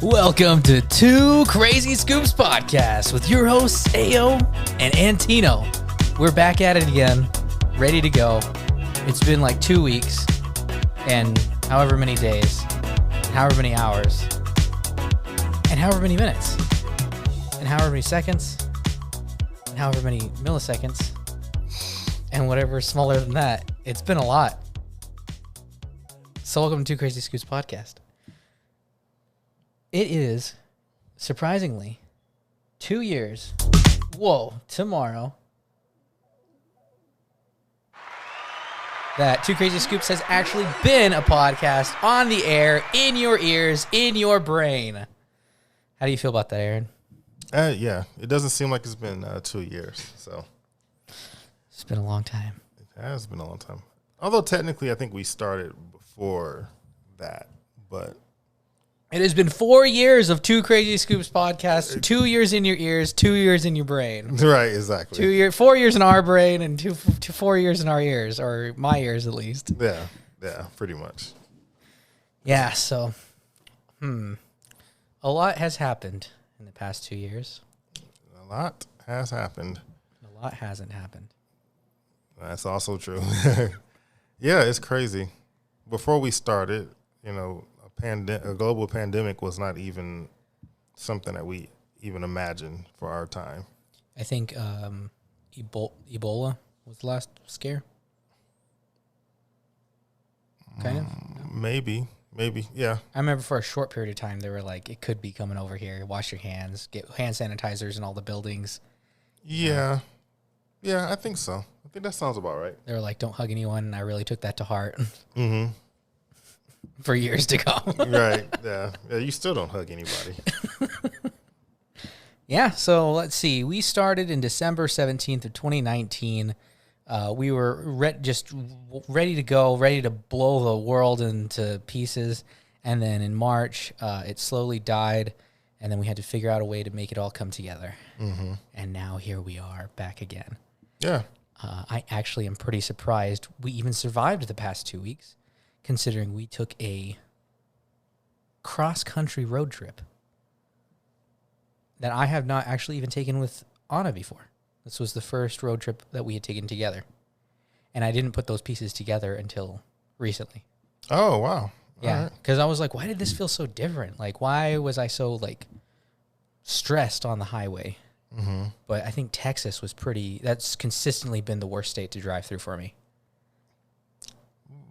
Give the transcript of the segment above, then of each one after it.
Welcome to Two Crazy Scoops Podcast with your hosts, Ayo and Antino. We're back at it again, ready to go. It's been like 2 weeks and however many days, and however many hours, and however many minutes, and however many seconds, and however many milliseconds, and whatever smaller than that. It's been a lot. So welcome to Two Crazy Scoops Podcast. It is, surprisingly, 2 years. Whoa, tomorrow. That Two Crazy Scoops has actually been a podcast on the air, in your ears, in your brain. How do you feel about that, Aaron? Yeah, it doesn't seem like it's been 2 years. So it's been a long time. It has been a long time. Although technically, I think we started before that, but it has been 4 years of Two Crazy Scoops podcast. 2 years in your ears, 2 years in your brain. Right, exactly. 4 years in our brain and 4 years in our ears, or my ears at least. Yeah, pretty much. Yeah, so, a lot has happened in the past 2 years. A lot has happened. A lot hasn't happened. That's also true. Yeah, it's crazy. Before we started, a global pandemic was not even something that we even imagined for our time. I think Ebola was the last scare. Kind of? Maybe, yeah. I remember for a short period of time, they were like, it could be coming over here. Wash your hands. Get hand sanitizers in all the buildings. Yeah, I think so. I think that sounds about right. They were like, don't hug anyone. And I really took that to heart. Mm-hmm. For years to come. Right, yeah. You still don't hug anybody. Yeah, so let's see. We started in December 17th of 2019. We were just ready to go, ready to blow the world into pieces. And then in March, it slowly died. And then we had to figure out a way to make it all come together. Mm-hmm. And now here we are back again. Yeah. I actually am pretty surprised we even survived the past 2 weeks, considering we took a cross-country road trip that I have not actually even taken with Anna before. This was the first road trip that we had taken together. And I didn't put those pieces together until recently. Oh, wow. Yeah, because I was like, why did this feel so different? Like, why was I so, stressed on the highway? Mm-hmm. But I think Texas was that's consistently been the worst state to drive through for me.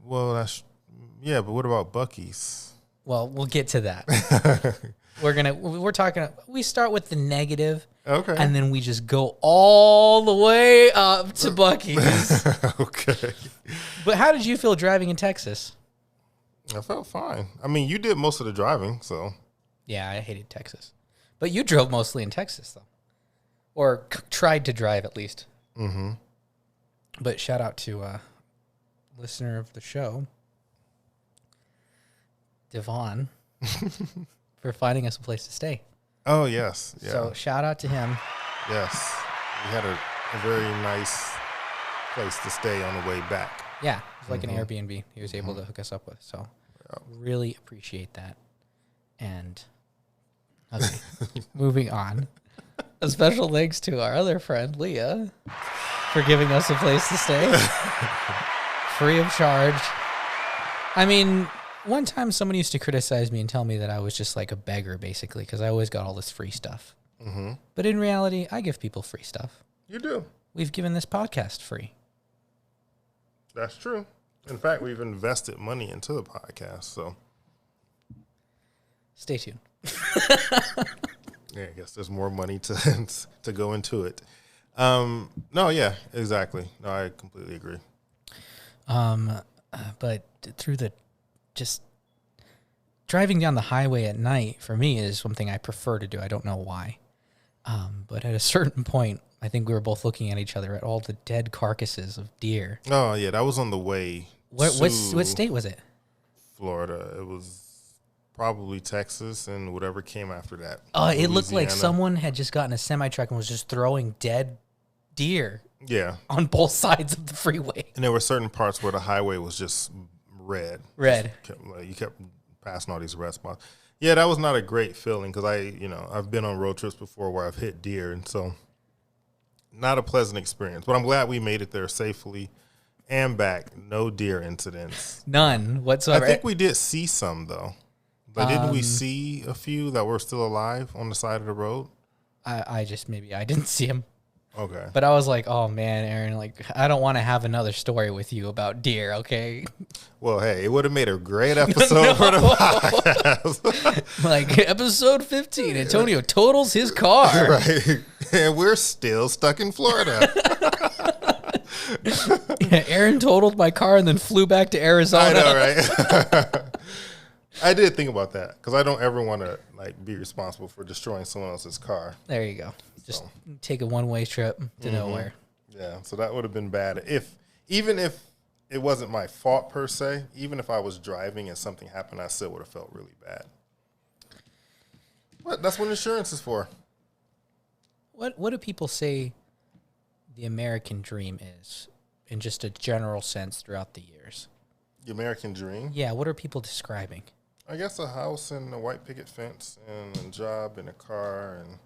Well, yeah, but what about Buc-ee's? Well, we'll get to that. We start with the negative. Okay. And then we just go all the way up to Buc-ee's. Okay. But how did you feel driving in Texas? I felt fine. I mean, you did most of the driving, so. Yeah, I hated Texas. But you drove mostly in Texas, though. Or tried to drive, at least. Mm-hmm. But shout out to listener of the show, Devon, for finding us a place to stay. Oh, yes. Yeah. So shout out to him. Yes. We had a very nice place to stay on the way back. Yeah, it's like an Airbnb he was able to hook us up with. So really appreciate that. And okay, moving on. A special thanks to our other friend, Leah, for giving us a place to stay. Free of charge. I mean, one time someone used to criticize me and tell me that I was just like a beggar, basically, because I always got all this free stuff. Mm-hmm. But in reality, I give people free stuff. You do. We've given this podcast free. That's true. In fact, we've invested money into the podcast, so. Stay tuned. Yeah, I guess there's more money to go into it. No, yeah, exactly. No, I completely agree. But through just driving down the highway at night, for me, is something I prefer to do. I don't know why. But at a certain point, I think we were both looking at each other at all the dead carcasses of deer. Oh, yeah, that was on the way What state was it? Florida. It was probably Texas and whatever came after that. It looked like someone had just gotten a semi-truck and was just throwing dead deer Yeah. on both sides of the freeway. And there were certain parts where the highway was just red. Red. You kept passing all these red spots. Yeah, that was not a great feeling because I've been on road trips before where I've hit deer, and so not a pleasant experience. But I'm glad we made it there safely and back. No deer incidents. None whatsoever. I think we did see some though. But didn't we see a few that were still alive on the side of the road? I didn't see him. Okay. But I was like, oh man, Aaron, like I don't want to have another story with you about deer, okay? Well, hey, it would have made a great episode for the podcast. Like episode 15, Antonio totals his car. Right. And we're still stuck in Florida. Yeah, Aaron totaled my car and then flew back to Arizona. I know, right? I did think about that because I don't ever want to like be responsible for destroying someone else's car. There you go. Just take a one-way trip to nowhere. Yeah, so that would have been bad even if it wasn't my fault per se. Even if I was driving and something happened, I still would have felt really bad. But that's what insurance is for. What do people say the American dream is in just a general sense throughout the years? The American dream? Yeah, what are people describing? I guess a house and a white picket fence and a job and a car and...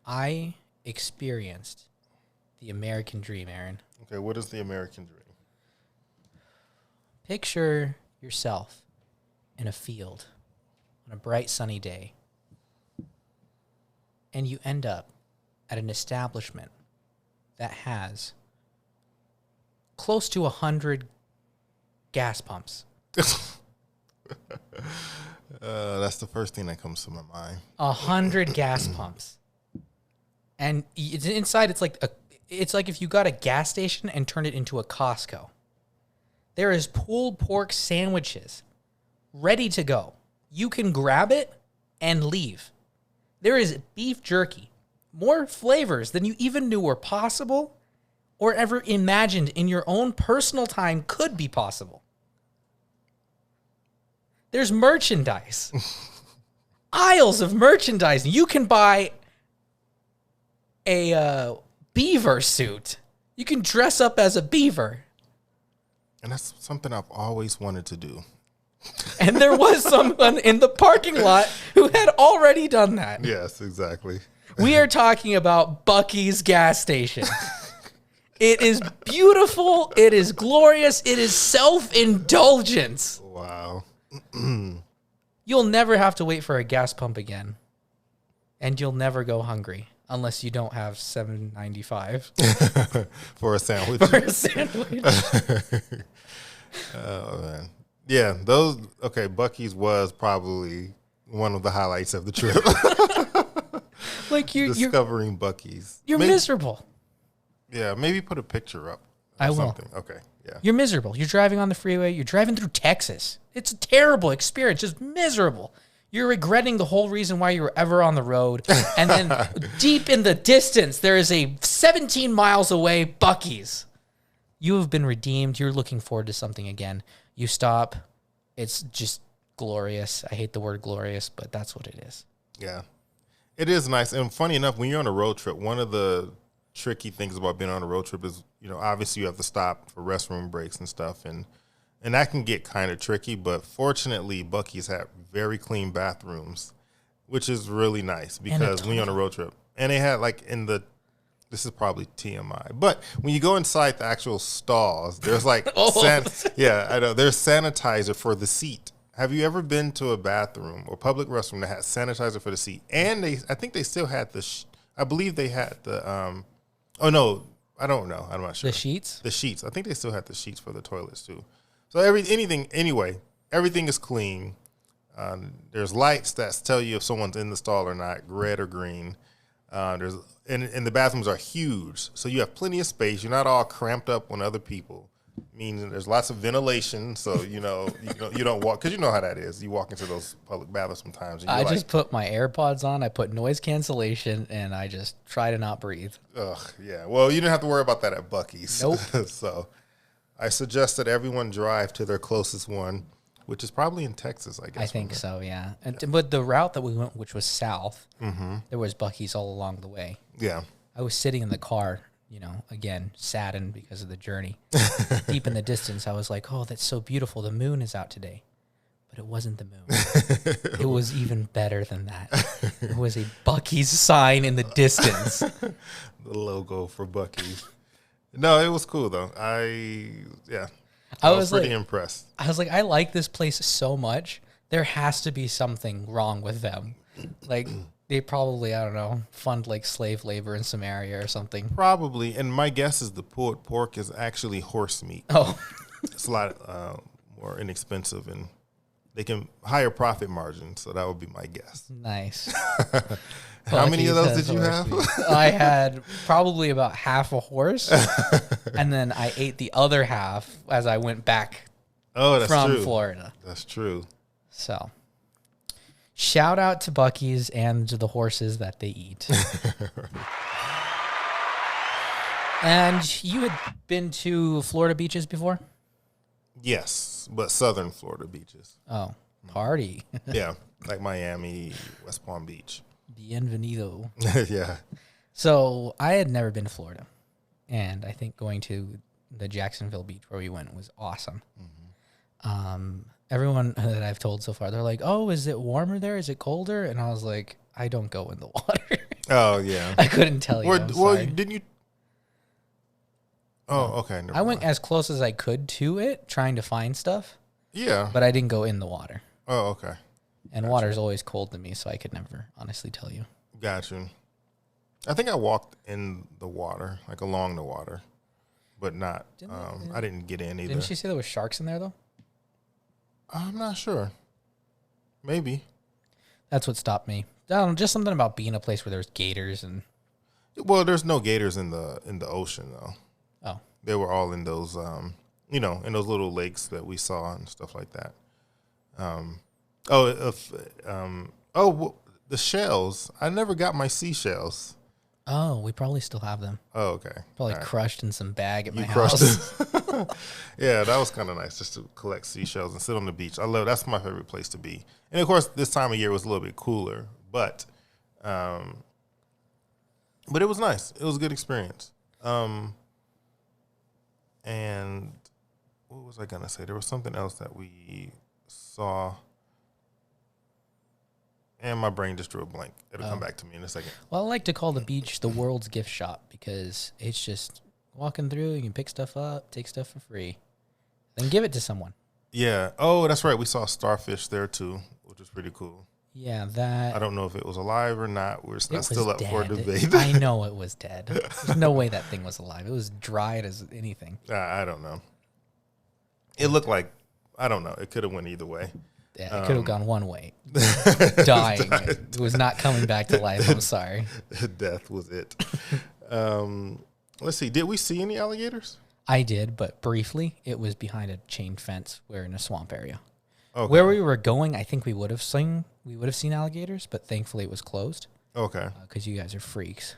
I experienced the American dream, Aaron. Okay, what is the American dream? Picture yourself in a field on a bright sunny day, and you end up at an establishment that has close to 100 gas pumps. That's the first thing that comes to my mind. 100 gas pumps. And inside, it's like if you got a gas station and turned it into a Costco. There is pulled pork sandwiches ready to go. You can grab it and leave. There is beef jerky. More flavors than you even knew were possible or ever imagined in your own personal time could be possible. There's merchandise. Aisles of merchandise. You can buy a beaver suit. You can dress up as a beaver. And that's something I've always wanted to do. And there was someone in the parking lot who had already done that. Yes, exactly. We are talking about Buc-ee's gas station. It is beautiful. It is glorious. It is self-indulgence. Wow. You'll never have to wait for a gas pump again. And you'll never go hungry unless you don't have $7.95 For a sandwich. for a sandwich. Oh, man. Yeah, Buc-ee's was probably one of the highlights of the trip. Like you're Discovering Buc-ee's. You're miserable. Yeah, maybe put a picture up. I will. Something. Okay, yeah. You're miserable. You're driving on the freeway. You're driving through Texas. It's a terrible experience. Just miserable. You're regretting the whole reason why you were ever on the road. And then deep in the distance, there is a 17 miles away Buc-ee's. You have been redeemed. You're looking forward to something again. You stop. It's just glorious. I hate the word glorious, but that's what it is. Yeah. It is nice. And funny enough, when you're on a road trip, one of the tricky things about being on a road trip is, obviously you have to stop for restroom breaks and stuff. And that can get kind of tricky. But fortunately, Buc-ee's have very clean bathrooms, which is really nice because when you're on a road trip. And they had this is probably TMI, but when you go inside the actual stalls, there's like, I know, there's sanitizer for the seat. Have you ever been to a bathroom or public restroom that had sanitizer for the seat? And I think they still had I believe they had the, oh no, I don't know. I'm not sure. The sheets? The sheets. I think they still had the sheets for the toilets too. So everything is clean. There's lights that tell you if someone's in the stall or not, red or green. And the bathrooms are huge, so you have plenty of space. You're not all cramped up on other people. Meaning there's lots of ventilation, so you don't walk because you know how that is. You walk into those public bathrooms sometimes. And I just put my AirPods on. I put noise cancellation, and I just try to not breathe. Ugh, yeah. Well, you didn't have to worry about that at Buc-ee's. Nope. So I suggest that everyone drive to their closest one, which is probably in Texas, I guess. I think so, yeah. But the route that we went, which was south, there was Buc-ee's all along the way. Yeah. I was sitting in the car, again, saddened because of the journey. Deep in the distance, I was like, oh, that's so beautiful. The moon is out today. but it wasn't the moon. It was even better than that. It was a Buc-ee's sign in the distance. The logo for Buc-ee's. No, it was cool though. I was pretty impressed. I was like, I like this place so much. There has to be something wrong with them. Like, they probably, I don't know, fund like slave labor in Samaria or something. Probably. And my guess is the pulled pork is actually horse meat. Oh. It's a lot more inexpensive and they can higher profit margin. So that would be my guess. Nice. How many of those did you have? I had probably about half a horse. And then I ate the other half as I went back from Florida. That's true. So, shout out to Buc-ee's and to the horses that they eat. And you had been to Florida beaches before? Yes, but southern Florida beaches. Oh, party. Yeah, like Miami, West Palm Beach. Bienvenido. Yeah. So, I had never been to Florida. And I think going to the Jacksonville beach where we went was awesome. Mm-hmm. Everyone that I've told so far, they're like, oh, is it warmer there? Is it colder? And I was like, I don't go in the water. Oh, yeah. I couldn't tell you. Well, didn't you? Oh, okay. I went as close as I could to it, trying to find stuff. Yeah. But I didn't go in the water. Oh, okay. And water's always cold to me, so I could never honestly tell you. Gotcha. I think I walked in the water, like along the water, but not. I didn't get in either. Didn't she say there was sharks in there, though? I'm not sure. Maybe. That's what stopped me. I don't know, just something about being a place where there's gators and. Well, there's no gators in the ocean though. Oh. They were all in those, in those little lakes that we saw and stuff like that. The shells. I never got my seashells. Oh, we probably still have them. Oh, okay. Probably crushed in some bag at my house. Crushed Yeah, that was kind of nice just to collect seashells and sit on the beach. That's my favorite place to be. And of course, this time of year was a little bit cooler, but it was nice. It was a good experience. And what was I gonna say? There was something else that we saw. And my brain just drew a blank. It'll come back to me in a second. Well, I like to call the beach the world's gift shop because it's just walking through. You can pick stuff up, take stuff for free, then give it to someone. Yeah. Oh, that's right. We saw starfish there too, which was pretty cool. Yeah, that. I don't know if it was alive or not. We're still up for a debate. I know it was dead. There's no way that thing was alive. It was dried as anything. I don't know. It looked like, I don't know. It could have went either way. Yeah, it could have gone one way. Dying. It was not coming back to life. I'm sorry. Death was it. Let's see. Did we see any alligators? I did, but briefly. It was behind a chain fence. We're in a swamp area. Okay. Where we were going, I think we would have seen alligators, but thankfully it was closed. Okay. Because you guys are freaks.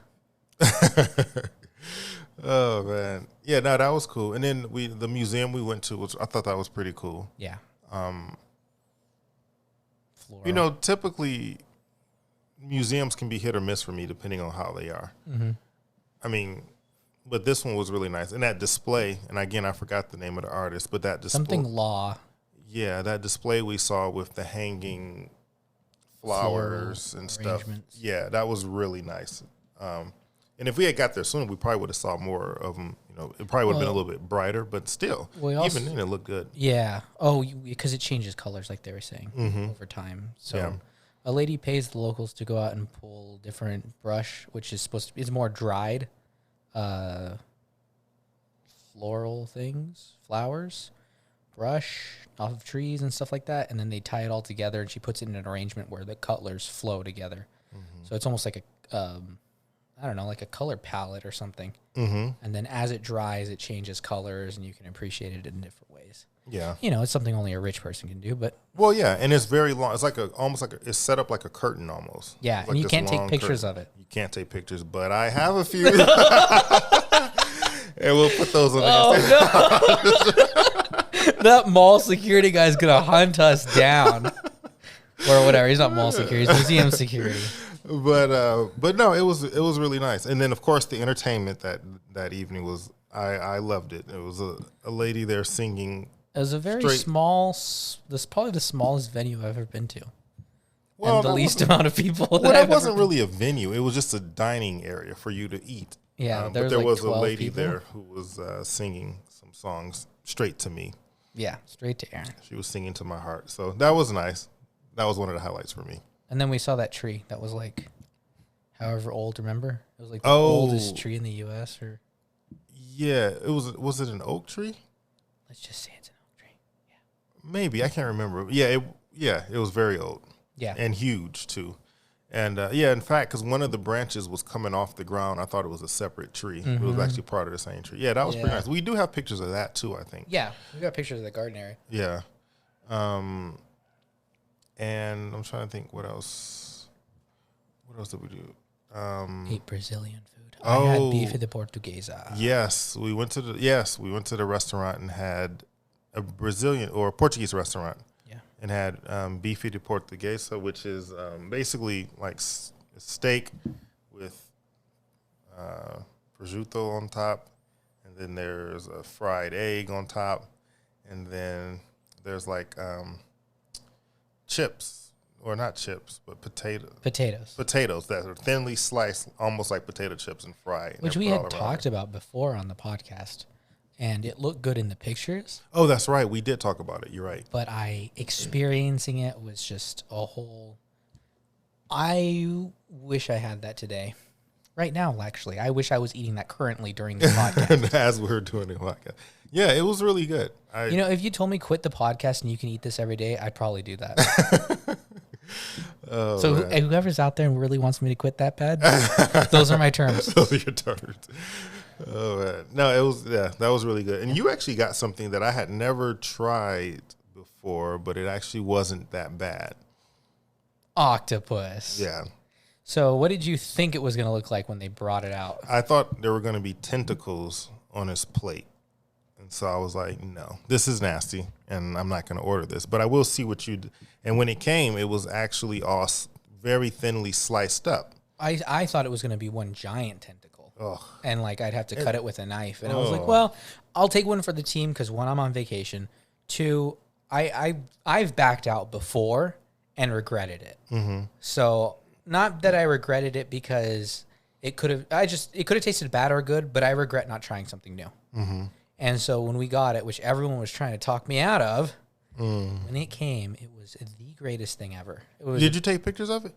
Oh man, yeah, no, that was cool. And then the museum we went to I thought that was pretty cool. Yeah. Typically museums can be hit or miss for me depending on how they are. Mm-hmm. I mean, but this one was really nice. And that display, and again, I forgot the name of the artist, but that display. Something Law. Yeah, that display we saw with the hanging flowers and stuff. Yeah, that was really nice. And if we had got there sooner, we probably would have saw more of them. It probably would have been a little bit brighter, but still, even then, it looked good. Yeah. Oh, because it changes colors, like they were saying, over time. So a lady pays the locals to go out and pull different brush, which is supposed to be, it's more dried floral things, flowers, brush off of trees and stuff like that. And then they tie it all together, and she puts it in an arrangement where the colors flow together. Mm-hmm. So it's almost like like a color palette or something. Mm-hmm. And then as it dries, it changes colors, and you can appreciate it in different ways. Yeah. It's something only a rich person can do, but. Well, yeah, and it's very long. It's like it's set up like a curtain almost. Yeah, and like you can't take pictures of it. You can't take pictures, but I have a few. And we'll put those on the That mall security guy's going to hunt us down. Or whatever. He's not mall security. He's museum security. But no, it was really nice. And then of course the entertainment that evening was I loved it. It was a lady there singing It was a very small. This probably the smallest venue I've ever been to. Well, and the least amount of people. That wasn't really a venue. It was just a dining area for you to eat. Yeah, but there was a lady people there who was singing some songs straight to me. Yeah, straight to Aaron. She was singing to my heart. So that was nice. That was one of the highlights for me. And then we saw that tree that was like however old, remember? It was like the oldest tree in the U.S. or... Yeah, it was it an oak tree? Let's just say it's an oak tree. Yeah. Maybe, I can't remember. Yeah, it was very old. Yeah. And huge, too. And, in fact, because one of the branches was coming off the ground, I thought it was a separate tree. Mm-hmm. It was actually part of the same tree. Yeah, that was pretty nice. We do have pictures of that, too, I think. Yeah, we got pictures of the garden area. Yeah. And I'm trying to think what else. What else did we do? Ate Brazilian food. I had bife de portuguesa. Yes, we went to the restaurant and had a Brazilian or Portuguese restaurant. Yeah. And had bife de portuguesa, which is basically like steak with prosciutto on top, and then there's a fried egg on top, and then there's like chips. Or not chips, but potatoes. Potatoes that are thinly sliced, almost like potato chips and fried. Which we had talked about before on the podcast. And it looked good in the pictures. Oh, that's right. We did talk about it. You're right. But experiencing it was just a whole... I wish I had that today. Right now, actually. I wish I was eating that currently during the podcast. As we were doing the podcast. Yeah, it was really good. If you told me quit the podcast and you can eat this every day, I'd probably do that. So whoever's out there and really wants me to quit that bad, those are my terms. Those are your terms. Oh, man. No, that was really good. And you actually got something that I had never tried before, but it actually wasn't that bad. Octopus. Yeah. So what did you think it was going to look like when they brought it out? I thought there were going to be tentacles on his plate. And so I was like, no, this is nasty, and I'm not going to order this. But I will see what you do. And when it came, it was actually all very thinly sliced up. I thought it was going to be one giant tentacle. Ugh. And, like, I'd have to cut it with a knife. And I was like, well, I'll take one for the team because, one, I'm on vacation. Two, I've backed out before and regretted it. Mm-hmm. So not that I regretted it because it could have tasted bad or good, but I regret not trying something new. Mm-hmm. And so when we got it, which everyone was trying to talk me out of, when it came, it was the greatest thing ever. Did you take pictures of it?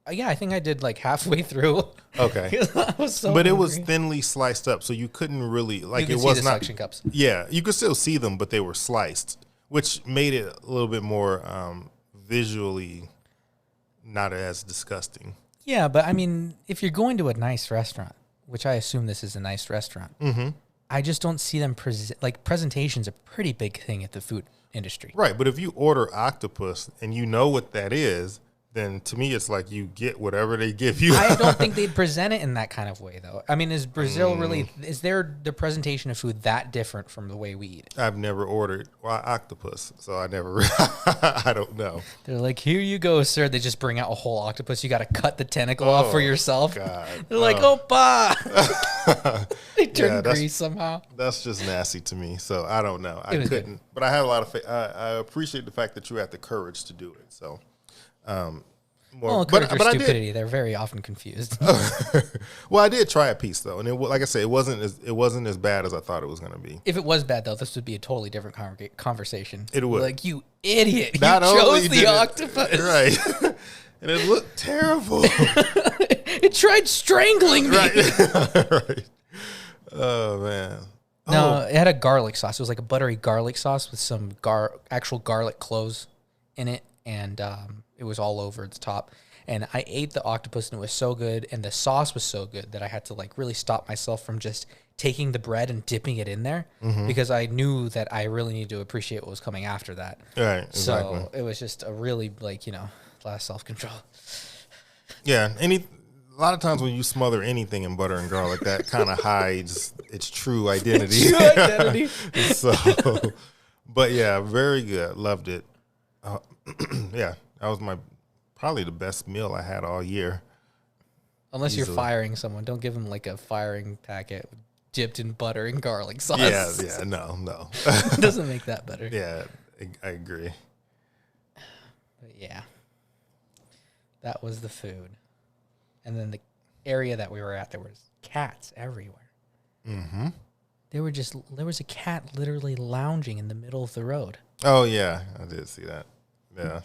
Yeah, I think I did like halfway through. Okay. I was so but hungry. It was thinly sliced up, so you couldn't really, like, you it could was see the not suction cups. Yeah, you could still see them, but they were sliced, which made it a little bit more visually not as disgusting. Yeah, but I mean, if you're going to a nice restaurant, which I assume this is a nice restaurant, I just don't see them presentation's a pretty big thing at the food industry. Right, but if you order octopus and you know what that is, then to me it's like you get whatever they give you. I don't think they'd present it in that kind of way, though. I mean, is Brazil really, is the presentation of food that different from the way we eat it? I've never ordered octopus, so I never, I don't know. They're like, here you go, sir. They just bring out a whole octopus. You got to cut the tentacle off for yourself. God. They're like, Opa! They turn grease somehow. That's just nasty to me, so I don't know. I couldn't, good. But I have a lot of faith. I appreciate the fact that you had the courage to do it, so. Courage or stupidity. They're very often confused. Well, I did try a piece though, and like I said, it wasn't as bad as I thought it was going to be. If it was bad though, this would be a totally different conversation. It would. Like, you idiot! Not you chose the octopus, right? And it looked terrible. It tried strangling me. Right. Oh man. No, it had a garlic sauce. It was like a buttery garlic sauce with some actual garlic cloves in it. And it was all over its top. And I ate the octopus, and it was so good, and the sauce was so good that I had to like really stop myself from just taking the bread and dipping it in there because I knew that I really needed to appreciate what was coming after that. Right, exactly. So it was just a really a lot of self-control. Yeah, a lot of times when you smother anything in butter and garlic, that kind of hides its true identity. So, but yeah, very good. Loved it. Yeah, that was probably the best meal I had all year. Unless you're firing someone, don't give them like a firing packet. dipped in butter and garlic sauce. Yeah, no. It doesn't make that better. Yeah, I agree. But yeah, that was the food. And then the area that we were at, there was cats everywhere. Mm-hmm. There was a cat literally lounging in the middle of the road. Oh yeah, I did see that. Yeah,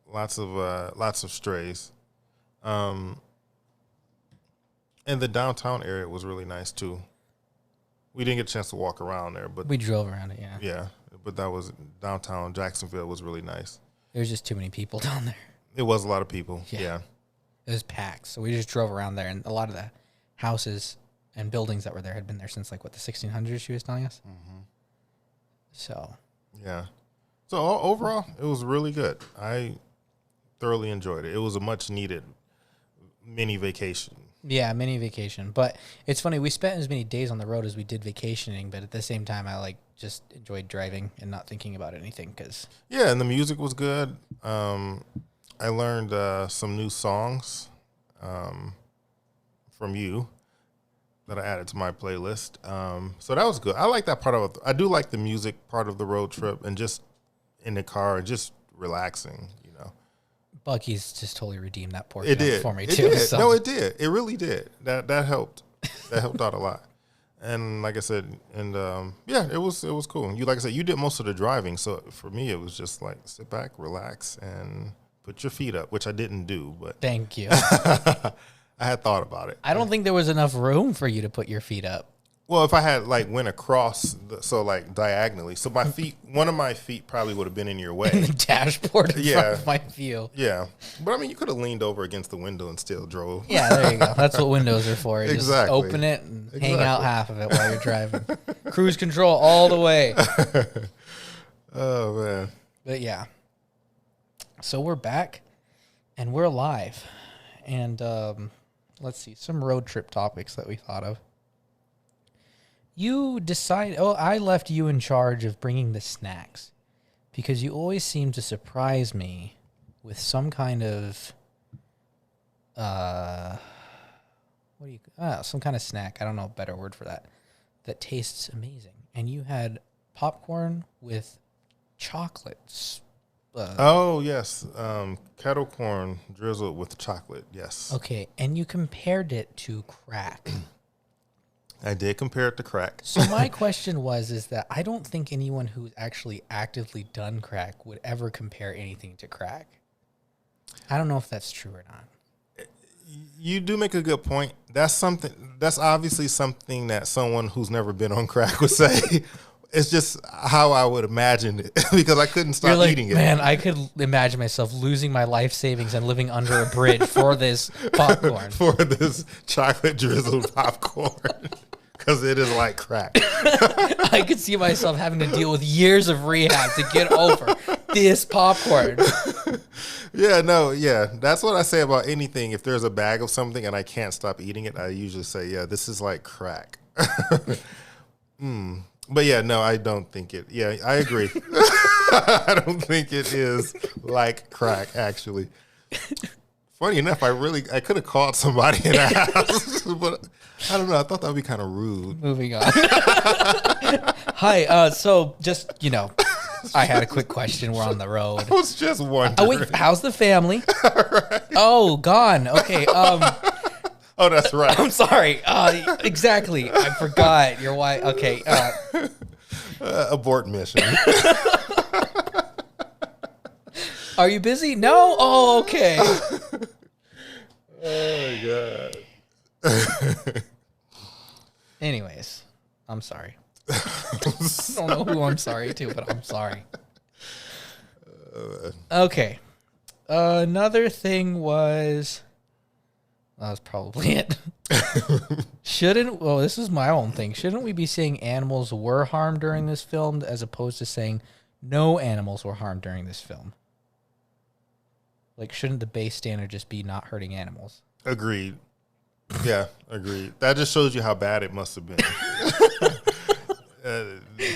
lots of strays. And the downtown area was really nice too. We didn't get a chance to walk around there, but we drove around it. Yeah. Yeah, but that was downtown Jacksonville was really nice. There was just too many people down there. It was a lot of people. Yeah. It was packed, so we just drove around there, and a lot of the houses and buildings that were there had been there since, like, what, the 1600s, she was telling us? Mm-hmm. So. Yeah. So, overall, it was really good. I thoroughly enjoyed it. It was a much-needed mini vacation. Yeah, mini vacation. But it's funny, we spent as many days on the road as we did vacationing, but at the same time, I, like, just enjoyed driving and not thinking about anything. Yeah, and the music was good. I learned some new songs from you that I added to my playlist. So that was good. I like that part of it. I do like the music part of the road trip and just in the car and just relaxing, you know. Bucky's just totally redeemed that portion for me, it too. Did. So. No, it did. It really did. That helped. That helped out a lot. And like I said, and yeah, it was cool. You, like I said, you did most of the driving. So for me, it was just like sit back, relax, and put your feet up, which I didn't do. But thank you. I had thought about it. I don't think there was enough room for you to put your feet up. Well, if I had like went across, so like diagonally, so my feet, one of my feet probably would have been in your way. In the dashboard in front of my view. Yeah, but I mean, you could have leaned over against the window and still drove. Yeah, there you go. That's what windows are for. Exactly. Just open it and hang out half of it while you're driving. Cruise control all the way. Oh man. But yeah. So we're back and we're alive. And let's see, some road trip topics that we thought of. I left you in charge of bringing the snacks because you always seem to surprise me with some kind of, some kind of snack. I don't know a better word for that tastes amazing. And you had popcorn with chocolates. Oh, yes. Kettle corn drizzled with chocolate. Yes. Okay. And you compared it to crack. I did compare it to crack. So my question is that I don't think anyone who's actually actively done crack would ever compare anything to crack. I don't know if that's true or not. You do make a good point. That's obviously something that someone who's never been on crack would say. It's just how I would imagine it because I couldn't stop eating it. Man, I could imagine myself losing my life savings and living under a bridge for this popcorn. For this chocolate drizzled popcorn. Because it is like crack. I could see myself having to deal with years of rehab to get over this popcorn. Yeah. That's what I say about anything. If there's a bag of something and I can't stop eating it, I usually say, yeah, this is like crack. But yeah, no, I don't think it. Yeah, I agree. I don't think it is like crack, actually. Funny enough, I could have called somebody in the house, but I don't know. I thought that would be kind of rude. Moving on. Hi. So just, I had a quick question. We're on the road. I was just wondering. Oh, wait, how's the family? Right. Oh, gone. Okay. Oh, that's right. I'm sorry. Exactly. I forgot your wife. Okay. Abort mission. Are you busy? No? Oh, okay. Oh, my God. Anyways, I'm sorry. I don't know who I'm sorry to, but I'm sorry. Okay. Another thing was... That was probably it. This is my own thing. Shouldn't we be saying animals were harmed during this film as opposed to saying no animals were harmed during this film? Like, shouldn't the base standard just be not hurting animals? Agreed. Yeah, agreed. That just shows you how bad it must have been.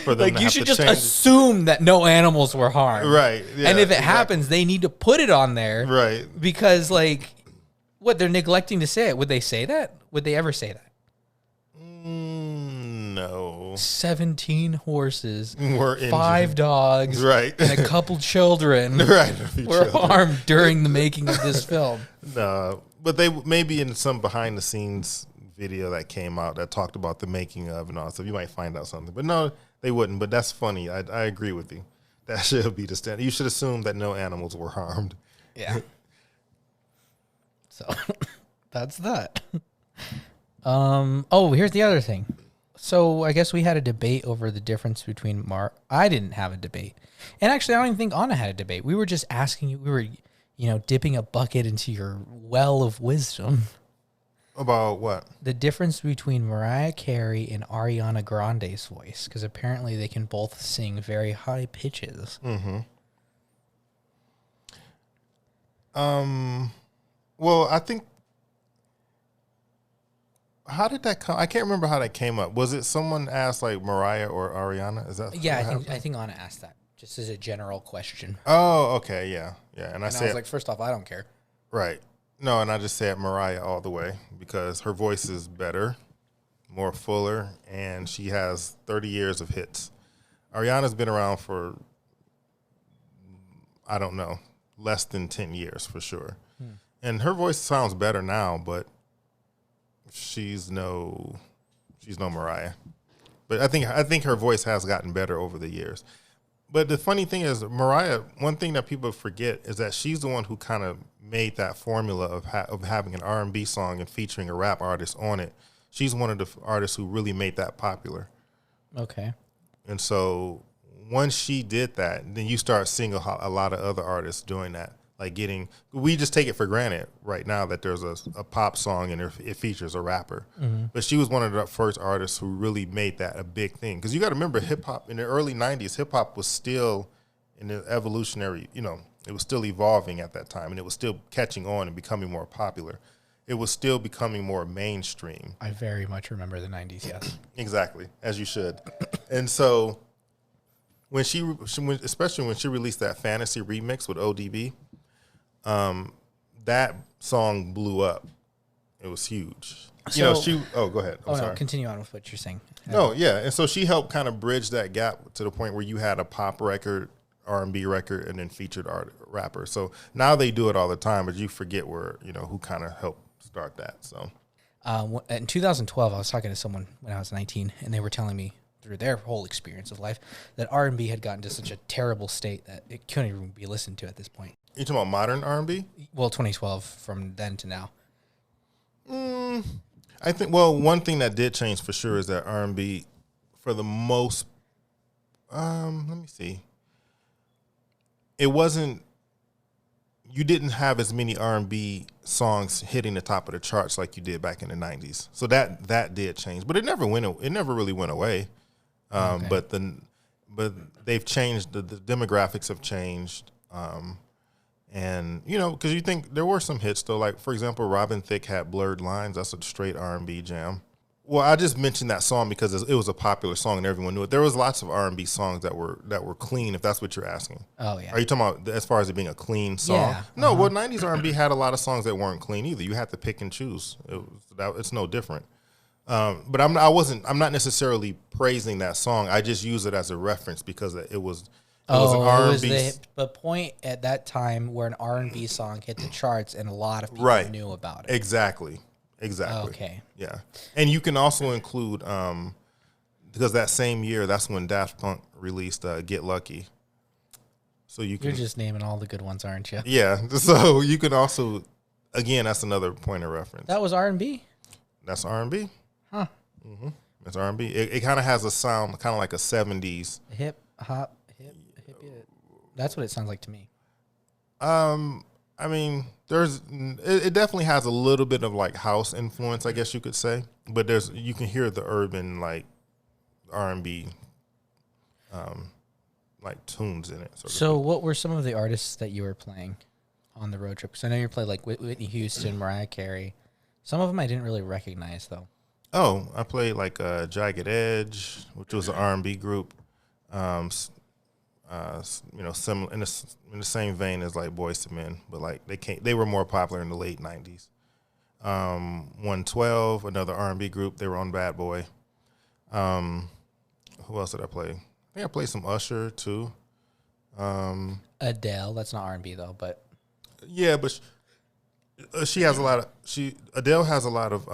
For them like, you should just assume that no animals were harmed. Right. Yeah, and if it happens, they need to put it on there. Right. Because, like... What, they're neglecting to say it. Would they say that? Would they ever say that? no. 17 horses, Were 5 injured. dogs, Right. and a couple children were harmed during the making of this film. No, but they maybe in some behind the scenes video that came out that talked about the making of and all stuff, you might find out something. But no, they wouldn't. But that's funny. I agree with you. That should be the standard. You should assume that no animals were harmed. Yeah. So that's that. Oh, here's the other thing. So I guess we had a debate over the difference between I didn't have a debate. And actually, I don't even think Anna had a debate. We were just asking you, we were, dipping a bucket into your well of wisdom. About what? The difference between Mariah Carey and Ariana Grande's voice, because apparently they can both sing very high pitches. Mm-hmm. Well, I think, how did that come? I can't remember how that came up. Was it someone asked like Mariah or Ariana? Is that? Yeah, I think Anna asked that just as a general question. Oh, okay, yeah. And I was like, first off, I don't care. Right. No, and I just said Mariah all the way because her voice is better, more fuller, and she has 30 years of hits. Ariana's been around for, I don't know, less than 10 years for sure. And her voice sounds better now, but she's no Mariah. But I think her voice has gotten better over the years. But the funny thing is, Mariah, one thing that people forget is that she's the one who kind of made that formula of having an R&B song and featuring a rap artist on it. She's one of the artists who really made that popular. Okay. And so once she did that, then you start seeing a lot of other artists doing that. Like we just take it for granted right now that there's a pop song and it features a rapper. Mm-hmm. But she was one of the first artists who really made that a big thing. Because you got to remember, hip-hop, in the early 90s, hip-hop was still in the evolutionary, it was still evolving at that time. And it was still catching on and becoming more popular. It was still becoming more mainstream. I very much remember the 90s, yes. Exactly, as you should. And so especially when she released that Fantasy remix with ODB, that song blew up. It was huge. Go ahead. I'm sorry. No, continue on with what you're saying. No, yeah. And so she helped kind of bridge that gap to the point where you had a pop record, R&B record, and then featured rapper. So now they do it all the time, but you forget who kind of helped start that. So in 2012, I was talking to someone when I was 19, and they were telling me through their whole experience of life that R&B had gotten to such a terrible state that it couldn't even be listened to at this point. You talking about modern R&B? Well, 2012 from then to now. I think, one thing that did change for sure is that R&B, for the most, let me see. It wasn't, you didn't have as many R&B songs hitting the top of the charts like you did back in the 90s. So that did change, but it never really went away. Okay. But they've changed, the demographics have changed. And, because you think there were some hits, though. Like, for example, Robin Thicke had Blurred Lines. That's a straight R&B jam. Well, I just mentioned that song because it was a popular song and everyone knew it. There was lots of R&B songs that were clean, if that's what you're asking. Oh, yeah. Are you talking about as far as it being a clean song? Yeah. No, well, 90s R&B had a lot of songs that weren't clean either. You had to pick and choose. It's no different. But I'm not necessarily praising that song. I just use it as a reference because it was an R&B. It was the point at that time where an R&B song hit the charts and a lot of people knew about it. Exactly. Okay. Yeah. And you can also include, because that same year, that's when Daft Punk released Get Lucky. So you're just naming all the good ones, aren't you? Yeah. So you can also, again, that's another point of reference. That was R&B? That's R&B. Huh. Mm-hmm. It's R&B. It kind of has a sound kind of like a 70s. Hip hop. That's what it sounds like to me. I mean, it definitely has a little bit of like house influence, I guess you could say. But you can hear the urban like R&B like tunes in it. So what were some of the artists that you were playing on the road trip? Because I know you played like Whitney Houston, Mariah Carey. Some of them I didn't really recognize though. Oh, I played like Jagged Edge, which was an R&B group. Similar in the same vein as like Boyz II Men, but like they were more popular in the late 90s. 112, another R&B group, they were on Bad Boy. Who else did I play? I think I played some Usher too. Adele, that's not R&B though, but Yeah, but she has a lot of Adele has a lot of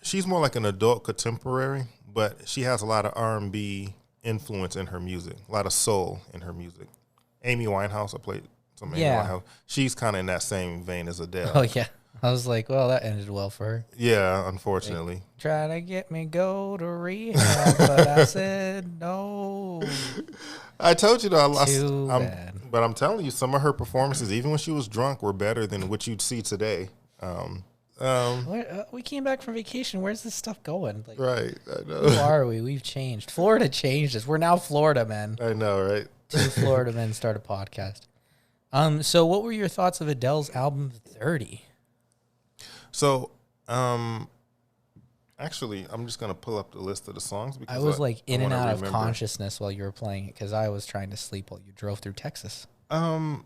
she's more like an adult contemporary, but she has a lot of R&B influence in her music, a lot of soul in her music. Amy Winehouse, I played some Amy Winehouse. She's kind of in that same vein as Adele. oh yeah. I was like, well, that ended well for her. Yeah, unfortunately. Like, try to get me go to rehab, but I said no. I told you though, I lost. Too bad. But I'm telling you, some of her performances, even when she was drunk, were better than what you'd see today. We came back from vacation. Where's this stuff going? Like, right, I know. Who are we? We've changed. Florida changed us. We're now Florida men. I know, right? Two Florida men start a podcast. So what were your thoughts of Adele's album 30? So, actually, I'm just gonna pull up the list of the songs because I was like in and out of remember. Consciousness while you were playing it because I was trying to sleep while you drove through Texas. Yeah,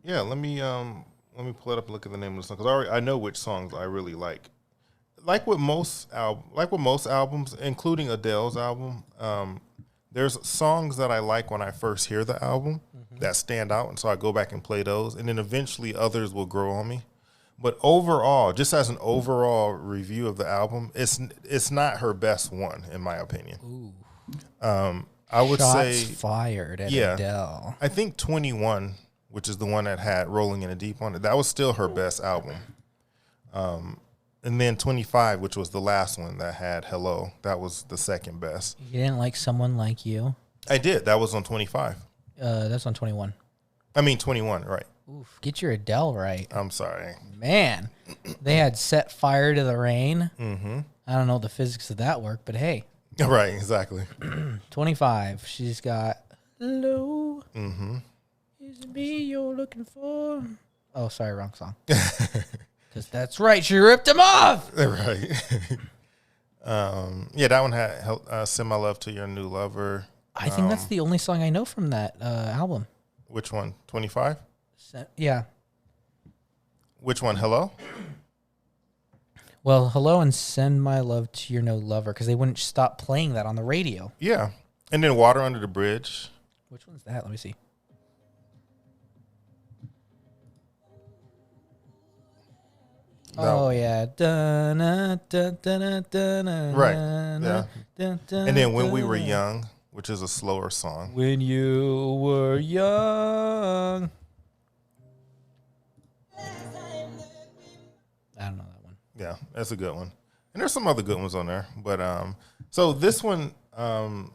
let me pull it up and look at the name of the song because I know which songs I really like. Like with most albums, including Adele's album, there's songs that I like when I first hear the album that stand out, and so I go back and play those, and then eventually others will grow on me. But overall, just as an overall review of the album, it's not her best one, in my opinion. Ooh. I would Shots say fired at Adele. I think 21, which is the one that had Rolling in the Deep on it, that was still her best album. And then 25, which was the last one that had Hello, that was the second best. You didn't like Someone Like You? I did. That was on 25. That's on 21. I mean 21, right. Oof, get your Adele right. I'm sorry. Man, they had Set Fire to the Rain. Mm-hmm. I don't know the physics of that work, but hey. Right, exactly. 25. She's got Hello. Mm-hmm. Is it me you're looking for? Oh, sorry, wrong song. Because that's right, she ripped him off. Right. Yeah, that one had Send My Love to Your New Lover. I think that's the only song I know from that album. Which one? 25? Yeah. Which one? Hello? Well, Hello and Send My Love to Your No Lover, because they wouldn't stop playing that on the radio. Yeah. And then Water Under the Bridge. Which one's that? Let me see. Oh, yeah. Right. Yeah. And then When We Were Young, which is a slower song. When You Were Young. I don't know that one. Yeah, that's a good one. And there's some other good ones on there. But so this one I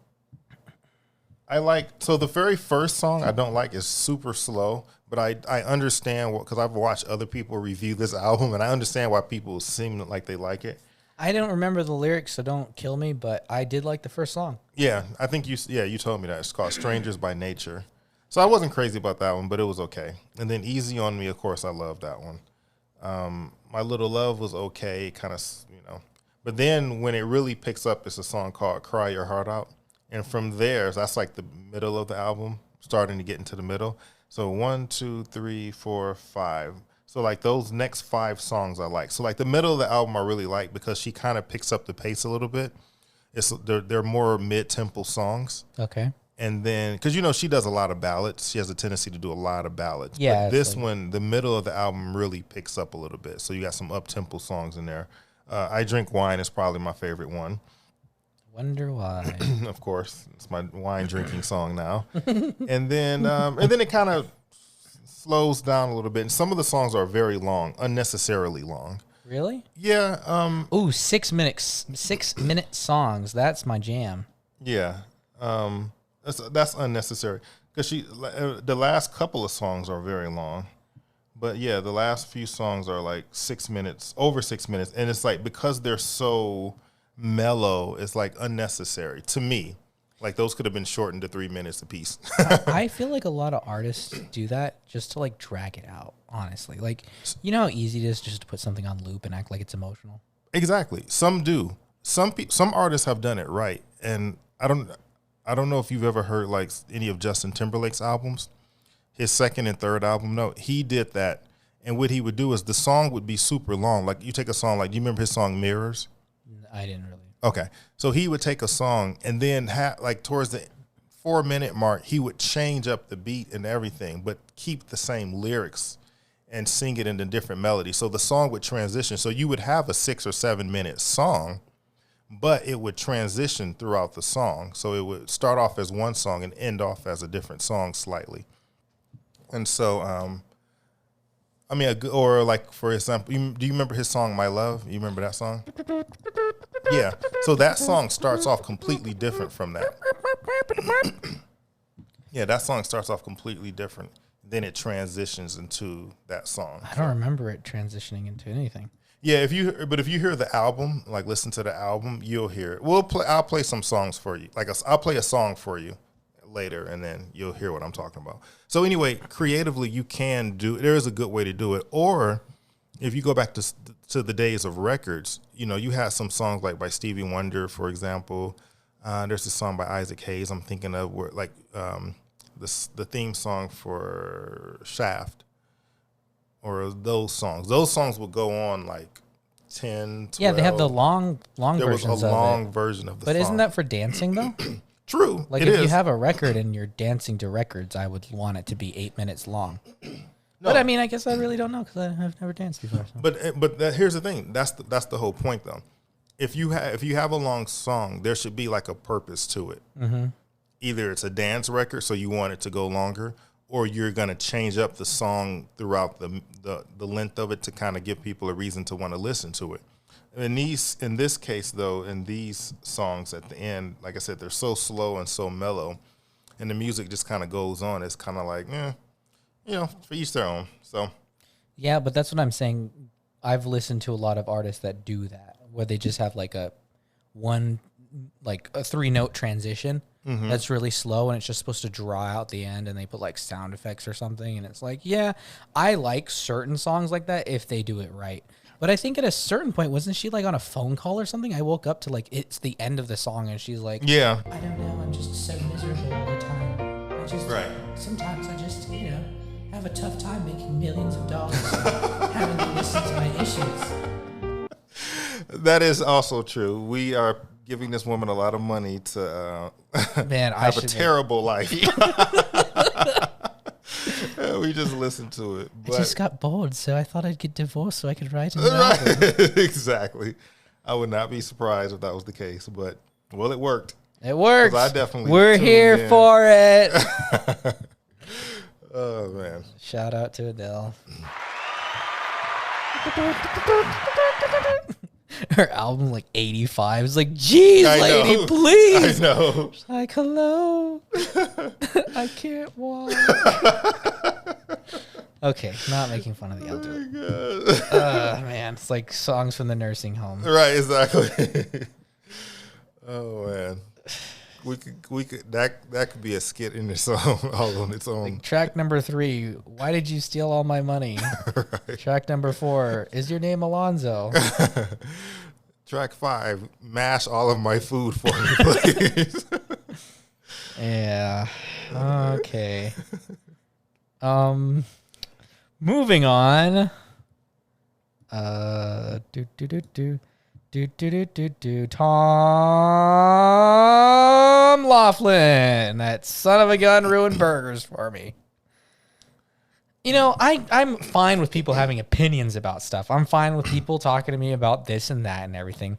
like. So the very first song I don't like is super slow, but I understand because I've watched other people review this album and I understand why people seem like they like it. I don't remember the lyrics, so don't kill me, but I did like the first song. Yeah, I think you told me that. It's called Strangers by Nature. So I wasn't crazy about that one, but it was okay. And then Easy on Me, of course, I love that one. My Little Love was okay, kind of, But then when it really picks up, it's a song called Cry Your Heart Out. And from there, that's like the middle of the album, starting to get into the middle. So 1, 2, 3, 4, 5. So like those next 5 songs I like. So like the middle of the album I really like because she kind of picks up the pace a little bit. They're more mid-tempo songs. Okay. And then, because she does a lot of ballads. She has a tendency to do a lot of ballads. Yeah. But this one, the middle of the album really picks up a little bit. So you got some up-tempo songs in there. I Drink Wine is probably my favorite one. Wonder why. Of course. It's my wine drinking song now. And then it kind of slows down a little bit. And some of the songs are very long, unnecessarily long. Really? Yeah. Ooh, 6 minute songs. That's my jam. Yeah. That's unnecessary because the last couple of songs are very long, but yeah, the last few songs are like 6 minutes, over 6 minutes, and it's like because they're so mellow, it's like unnecessary to me. Like those could have been shortened to 3 minutes apiece. I feel like a lot of artists do that just to like drag it out. Honestly, like how easy it is just to put something on loop and act like it's emotional. Exactly. Some do. Some artists have done it right, and I don't know if you've ever heard like any of Justin Timberlake's albums. His second and third album, no, he did that. And what he would do is the song would be super long. Like you take a song like, do you remember his song Mirrors? I didn't really. Okay. So he would take a song and then like towards the 4-minute mark, he would change up the beat and everything, but keep the same lyrics and sing it in a different melody. So the song would transition. So you would have a 6 or 7 minute song, but it would transition throughout the song. So it would start off as one song and end off as a different song slightly. And so, I mean, or like, for example, do you remember his song, My Love? You remember that song? Yeah. So that song starts off completely different from that. Yeah, that song starts off completely different. Then it transitions into that song. I don't remember it transitioning into anything. Yeah, if you hear the album, like listen to the album, you'll hear it. I'll play some songs for you. I'll play a song for you later, and then you'll hear what I'm talking about. So anyway, creatively, you can there is a good way to do it. Or if you go back to the days of records, you had some songs like by Stevie Wonder, for example. There's a song by Isaac Hayes I'm thinking of where the theme song for Shaft, or those songs. Those songs will go on like 10, 12. Yeah, they have the long versions of it. There was a long version of the song. But isn't that for dancing, though? True. Like, if you have a record and you're dancing to records, I would want it to be 8 minutes long. No. But, I mean, I guess I really don't know because I've never danced before. So. But here's the thing. That's the whole point, though. If you have a long song, there should be like a purpose to it. Mm-hmm. Either it's a dance record, so you want it to go longer, or you're going to change up the song throughout the length of it to kind of give people a reason to want to listen to it. In this case, though, in these songs at the end, like I said, they're so slow and so mellow, and the music just kind of goes on. It's kind of like, for each their own. So, yeah, but that's what I'm saying. I've listened to a lot of artists that do that, where they just have like a 3-note transition. Mm-hmm. That's really slow, and it's just supposed to draw out the end, and they put like sound effects or something, and it's like, yeah, I like certain songs like that if they do it right. But I think at a certain point, wasn't she like on a phone call or something? I woke up to like, it's the end of the song, and she's like, yeah, I don't know, I'm just so miserable all the time. Sometimes I just, have a tough time making millions of dollars having to listen to my issues. That is also true. We are giving this woman a lot of money to have a terrible life. We just listened to it. But I just got bored, so I thought I'd get divorced so I could write an album. Exactly. I would not be surprised if that was the case, but, well, it worked. It worked. I definitely We're here for it. Oh, man. Shout out to Adele. Her album, like 85. It's like, geez, lady, please. I know. She's like, hello. I can't walk. Okay, not making fun of the elderly. Man, it's like songs from the nursing home. Right, exactly. Oh, man. We could that could be a skit in its own, all on its own. Like track number 3, why did you steal all my money? Right. Track number 4, is your name Alonzo? Track 5, mash all of my food for me, please. Yeah. Okay. Moving on. Tom Laughlin. That son of a gun ruined burgers for me. I'm fine with people having opinions about stuff. I'm fine with people talking to me about this and that and everything.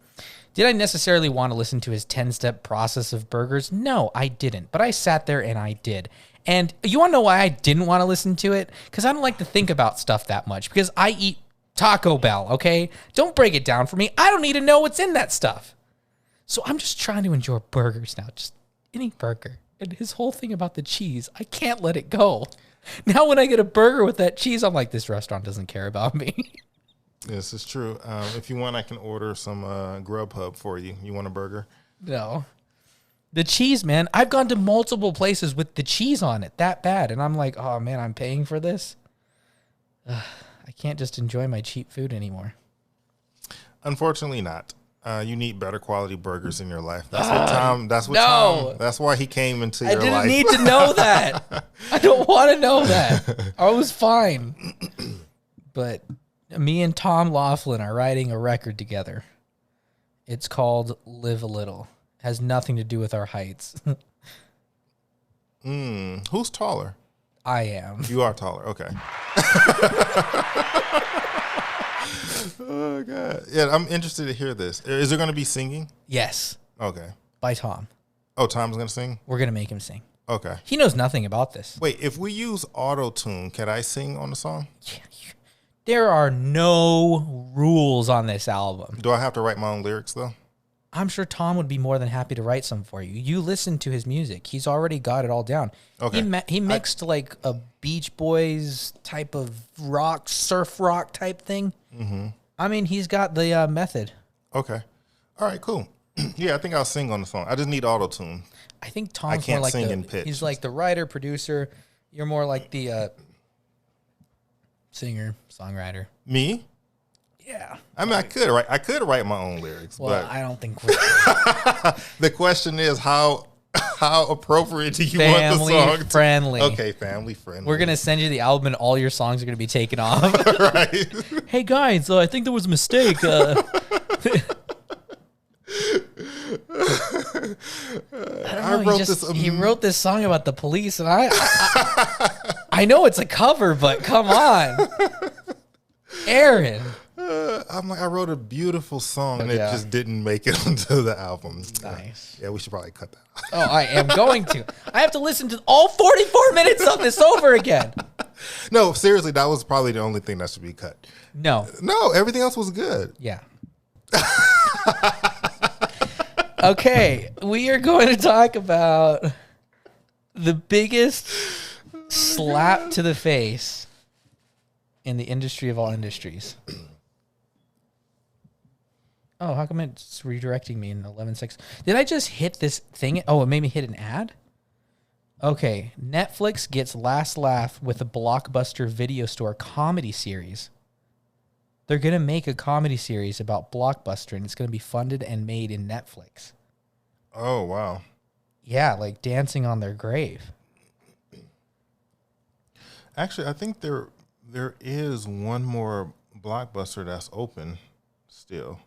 Did I necessarily want to listen to his 10-step process of burgers? No, I didn't. But I sat there and I did. And you want to know why I didn't want to listen to it? Because I don't like to think about stuff that much. Because I eat Taco Bell, okay? Don't break it down for me. I don't need to know what's in that stuff. So I'm just trying to enjoy burgers now. Just any burger. And his whole thing about the cheese, I can't let it go. Now when I get a burger with that cheese, I'm like, this restaurant doesn't care about me. This is true. If you want, I can order some Grubhub for you. You want a burger? No. The cheese, man. I've gone to multiple places with the cheese on it that bad. And I'm like, oh, man, I'm paying for this. I can't just enjoy my cheap food anymore. Unfortunately not. You need better quality burgers in your life. That's what Tom, Tom, that's why he came into your life. I didn't need to know that. I don't want to know that. I was fine. But me and Tom Laughlin are writing a record together. It's called Live a Little. Has nothing to do with our heights. Who's taller? I am. You are taller. Okay. Oh, God. Yeah, I'm interested to hear this. Is there going to be singing? Yes. Okay. By Tom. Oh, Tom's going to sing? We're going to make him sing. Okay. He knows nothing about this. Wait, if we use auto-tune, can I sing on the song? There are no rules on this album. Do I have to write my own lyrics, though? I'm sure Tom would be more than happy to write some for you. You listen to his music. He's already got it all down. Okay. He mixed like a Beach Boys type of rock, surf rock type thing. Mm-hmm. I mean, he's got the method. Okay. All right, cool. Yeah, I think I'll sing on the song. I just need auto-tune. I think Tom's more like in pitch. He's like the writer, producer. You're more like the singer, songwriter. Me? Yeah. I mean, I could write my own lyrics, Well, but I don't think we're the question is how appropriate do you want the song? Family friendly. Okay, family friendly. We're gonna send you the album, and all your songs are gonna be taken off. Right. Hey guys, I think there was a mistake. He wrote this song about the police, and I know it's a cover, but come on, Aaron. I'm like, I wrote a beautiful song, and it just didn't make it onto the album. Nice. Yeah, we should probably cut that out. Oh, I am going to. I have to listen to all 44 minutes of this over again. No, seriously, that was probably the only thing that should be cut. No, everything else was good. yeah. Okay, we are going to talk about the biggest slap to the face in the industry of all industries. Oh, how come it's redirecting me in 11.6? Did I just hit this thing? Oh, it made me hit an ad? Okay, Netflix gets last laugh with a Blockbuster video store comedy series. They're going to make a comedy series about Blockbuster, and it's going to be funded and made in Netflix. Oh, wow. Yeah, like dancing on their grave. Actually, I think there is one more Blockbuster that's open still.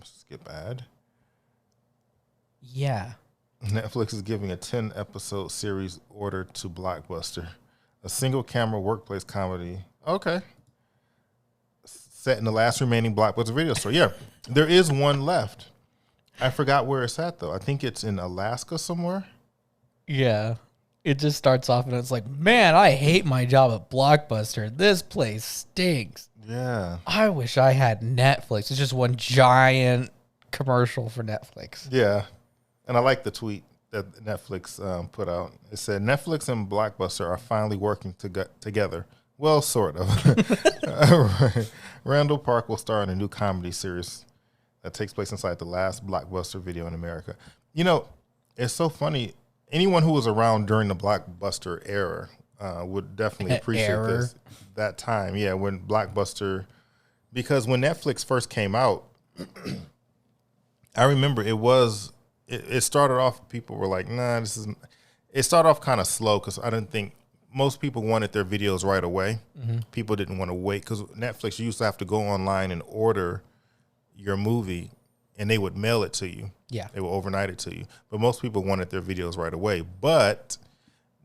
Skip ad. Yeah. Netflix is giving a 10-episode series order to Blockbuster. A single-camera workplace comedy. Okay. Set in the last remaining Blockbuster video store. Yeah, there is one left. I forgot where it's at, though. I think it's in Alaska somewhere. Yeah. It just starts off and it's like, man, I hate my job at Blockbuster. This place stinks. Yeah. I wish I had Netflix. It's just one giant commercial for Netflix. Yeah. And I like the tweet that Netflix put out. It said, Netflix and Blockbuster are finally working together. Well, sort of. Randall Park will star in a new comedy series that takes place inside the last Blockbuster video in America. You know, it's so funny. Anyone who was around during the Blockbuster era would definitely appreciate this. That time, yeah, when Blockbuster, because when Netflix first came out, I remember it started off, people were like, nah, it started off kind of slow because I didn't think most people wanted their videos right away. Mm-hmm. People didn't want to wait because Netflix, you used to have to go online and order your movie and they would mail it to you. Yeah. They would overnight it to you. But most people wanted their videos right away. But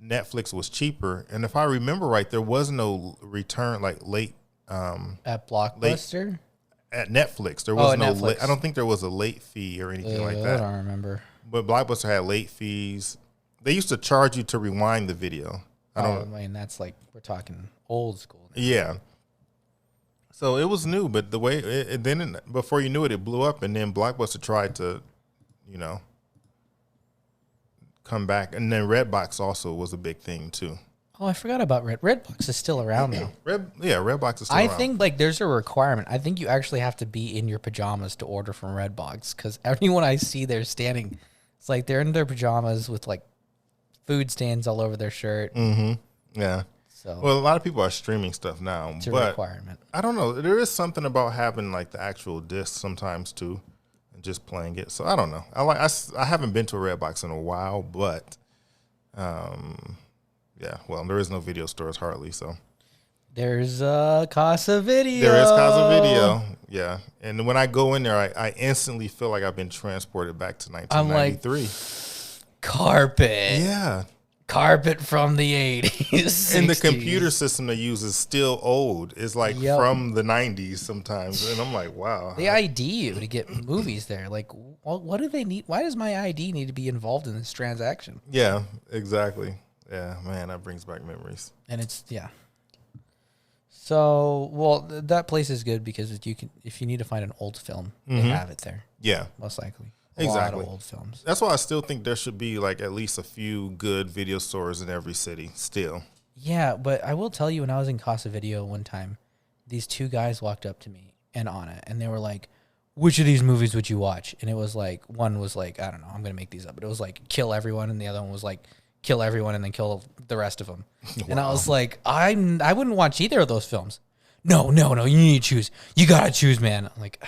Netflix was cheaper. And if I remember right, there was no return, like late. At Blockbuster? At Netflix. There was no Netflix. late. I don't think there was a late fee or anything like that. I don't remember. But Blockbuster had late fees. They used to charge you to rewind the video. I mean, that's like, we're talking old school now. Yeah. So it was new, but the way before you knew it, it blew up, and then Blockbuster tried to, come back, and then Redbox also was a big thing too. Oh, I forgot about Redbox is still around though. Redbox is still around. I think like there's a requirement. I think you actually have to be in your pajamas to order from Redbox because everyone I see there standing, it's like they're in their pajamas with like food stains all over their shirt. Mm-hmm. Yeah. So well, a lot of people are streaming stuff now. It's a requirement. I don't know. There is something about having like the actual disc sometimes too, and just playing it. So I don't know. I haven't been to a Redbox in a while, but yeah. Well, there is no video stores hardly. So there's Casa Video. There is Casa Video. Yeah. And when I go in there, I instantly feel like I've been transported back to I'm like, 1993. carpet. Yeah. Carpet from the 80s. And the 60s. computer system they use is still old. It's like from the 90s sometimes. And I'm like, wow. They ID you to get movies there. Like, what do they need? Why does my ID need to be involved in this transaction? Yeah, exactly. Yeah, man, that brings back memories. And it's, So, well, that place is good because if you need to find an old film, they have it there. Yeah. Most likely. Exactly. A lot of old films. That's why I still think there should be like at least a few good video stores in every city still. Yeah, but I will tell you, when I was in Casa Video one time, these two guys walked up to me and Anna, and they were like, which of these movies would you watch? And it was like, one was like, I don't know, I'm going to make these up, but it was like kill everyone, and the other one was like kill everyone and then kill the rest of them. Wow. And I was like, I wouldn't watch either of those films. No, you need to choose. You got to choose, man. I'm like,